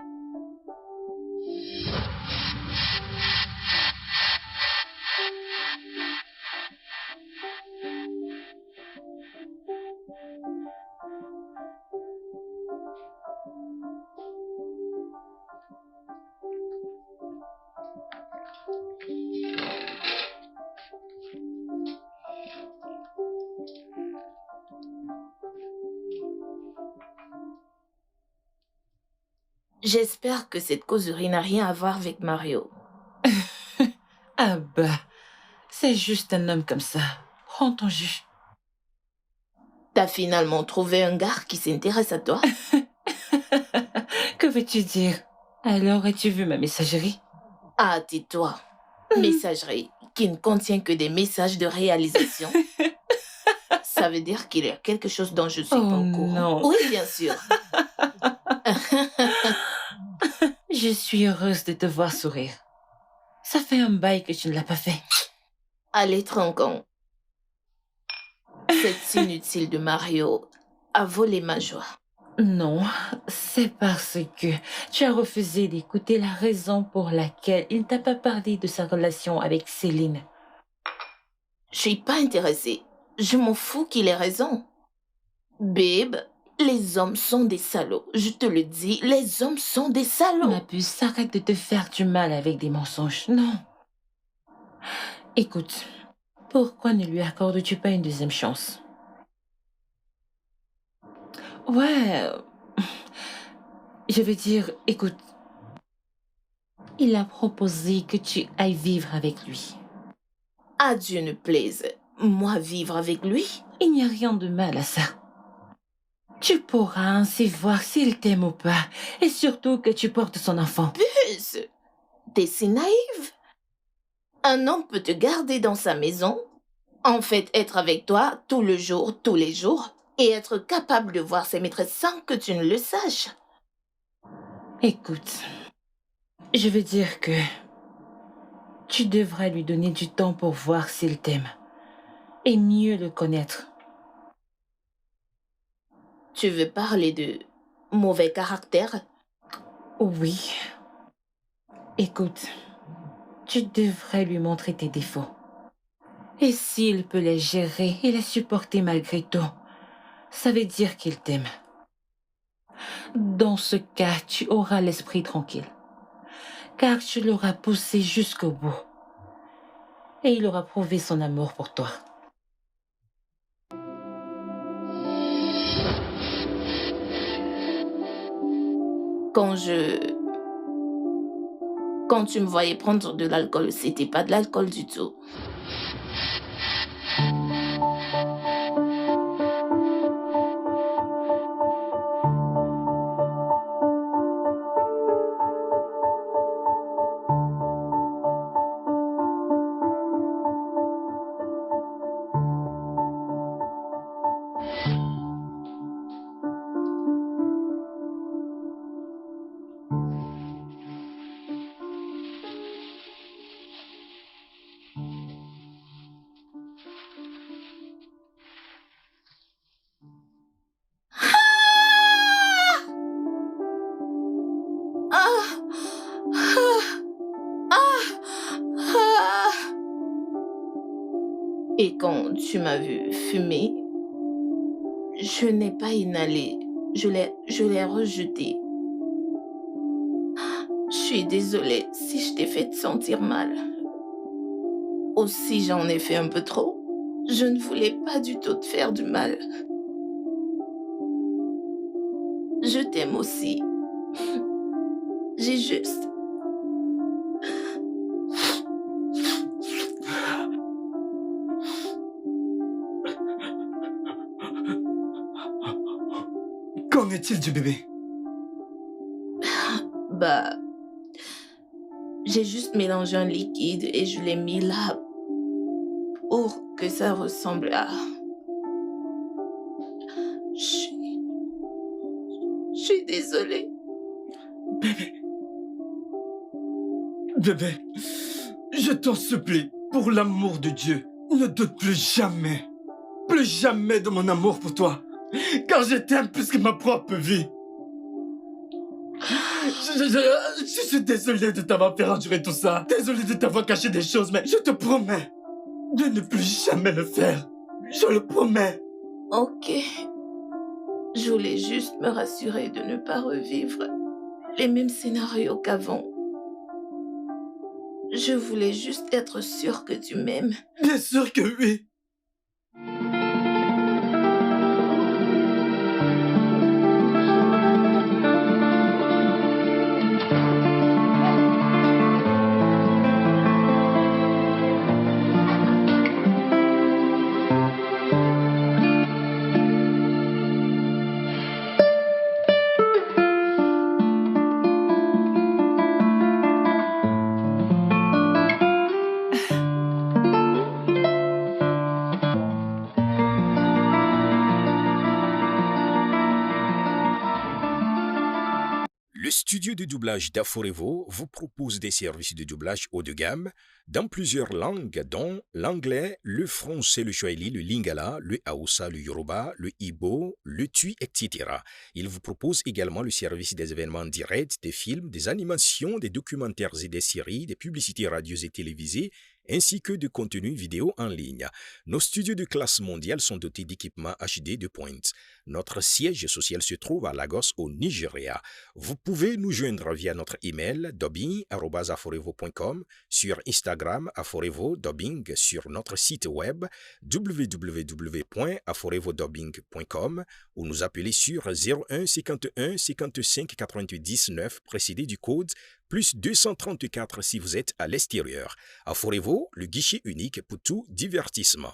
[SPEAKER 2] J'espère que cette causerie n'a rien à voir avec Mario.
[SPEAKER 1] Ah bah, c'est juste un homme comme ça. Prends ton jus.
[SPEAKER 2] T'as finalement trouvé un gars qui s'intéresse à toi?
[SPEAKER 1] Que veux-tu dire? Alors, as-tu vu ma messagerie?
[SPEAKER 2] Ah, tais-toi. Messagerie qui ne contient que des messages de réalisation. Ça veut dire qu'il y a quelque chose dont je suis
[SPEAKER 1] Oh
[SPEAKER 2] pas au courant.
[SPEAKER 1] non.
[SPEAKER 2] Oui, bien sûr.
[SPEAKER 1] Je suis heureuse de te voir sourire. Ça fait un bail que tu ne l'as pas fait.
[SPEAKER 2] Allez, tronçon. Cet inutile de Mario a volé ma joie.
[SPEAKER 1] Non, c'est parce que tu as refusé d'écouter la raison pour laquelle il ne t'a pas parlé de sa relation avec Céline.
[SPEAKER 2] Je suis pas intéressée. Je m'en fous qu'il ait raison. Babe, les hommes sont des salauds. Je te le dis, les hommes sont des salauds.
[SPEAKER 1] Ma puce, arrête de te faire du mal avec des mensonges. Non. Écoute, pourquoi ne lui accordes-tu pas une deuxième chance? Ouais, je veux dire, écoute, il a proposé que tu ailles vivre avec lui.
[SPEAKER 2] À Dieu ne plaise, moi vivre avec lui?
[SPEAKER 1] Il n'y a rien de mal à ça. Tu pourras ainsi voir s'il t'aime ou pas, et surtout que tu portes son enfant.
[SPEAKER 2] Puce, t'es si naïve. Un homme peut te garder dans sa maison, en fait être avec toi tout le jour, tous les jours, et être capable de voir ses maîtresses sans que tu ne le saches.
[SPEAKER 1] Écoute, je veux dire que tu devrais lui donner du temps pour voir s'il t'aime, et mieux le connaître.
[SPEAKER 2] Tu veux parler de mauvais caractère?
[SPEAKER 1] Oui. Écoute, tu devrais lui montrer tes défauts. Et s'il peut les gérer et les supporter malgré tout, ça veut dire qu'il t'aime. Dans ce cas, tu auras l'esprit tranquille, car tu l'auras poussé jusqu'au bout. Et il aura prouvé son amour pour toi.
[SPEAKER 2] Quand tu me voyais prendre de l'alcool, c'était pas de l'alcool du tout. Ah! Ah! Ah! Ah! Et quand tu m'as vu fumer, je n'ai pas inhalé, je l'ai rejeté. Je suis désolée si je t'ai fait te sentir mal. Ou si j'en ai fait un peu trop. Je ne voulais pas du tout te faire du mal. Je t'aime aussi. J'ai juste...
[SPEAKER 4] Qu'en est-il du bébé?
[SPEAKER 2] Bah... J'ai juste mélangé un liquide et je l'ai mis là pour que ça ressemble à... Je suis désolée.
[SPEAKER 4] Bébé, Bébé, je t'en supplie, pour l'amour de Dieu, ne doute plus jamais de mon amour pour toi, car je t'aime plus que ma propre vie. Je suis désolé de t'avoir fait endurer tout ça, désolé de t'avoir caché des choses, mais je te promets de ne plus jamais le faire. Je le promets.
[SPEAKER 2] Ok. Je voulais juste me rassurer de ne pas revivre les mêmes scénarios qu'avant. Je voulais juste être sûre que tu m'aimes.
[SPEAKER 4] Bien sûr que oui.
[SPEAKER 6] Le studio de doublage d'Aforevo vous propose des services de doublage haut de gamme dans plusieurs langues, dont l'anglais, le français, le swahili, le lingala, le hausa, le yoruba, le igbo, le tui, etc. Il vous propose également le service des événements directs, des films, des animations, des documentaires et des séries, des publicités radio et télévisées, ainsi que de contenus vidéo en ligne. Nos studios de classe mondiale sont dotés d'équipements HD de pointe. Notre siège social se trouve à Lagos, au Nigeria. Vous pouvez nous joindre via notre email dubbing@aforevo.com, sur Instagram Aforevo Dubbing, sur notre site web www.aforevodubbing.com ou nous appeler sur 01 51 55 88 19 précédé du code plus 234 si vous êtes à l'extérieur. Aforevo, le guichet unique pour tout divertissement.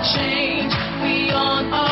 [SPEAKER 7] Change beyond our